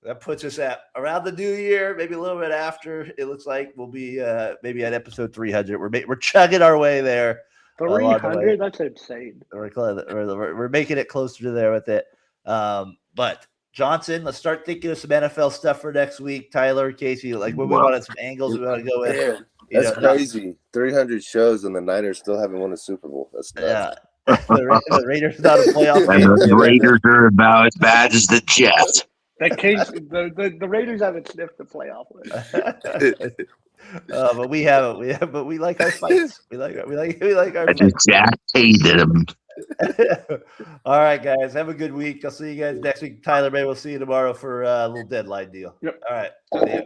That puts us at around the new year, maybe a little bit after. It looks like we'll be maybe at episode 300. We're chugging our way there. 300? That's insane. We're making it closer to there with it. But Johnson, let's start thinking of some NFL stuff for next week. Tyler, Casey, like when we wanted some angles we want to go with. Man, that's crazy. 300 shows and the Niners still haven't won a Super Bowl. That's nuts. The Raiders not a playoff And game. the Raiders are about as bad as the Jets. The Raiders haven't sniffed the playoff win. But we haven't. But we like our fights. We like our. I just hated them. All right, guys. Have a good week. I'll see you guys next week. Tyler, maybe we'll see you tomorrow for a little deadline deal. Yep. All right. See ya.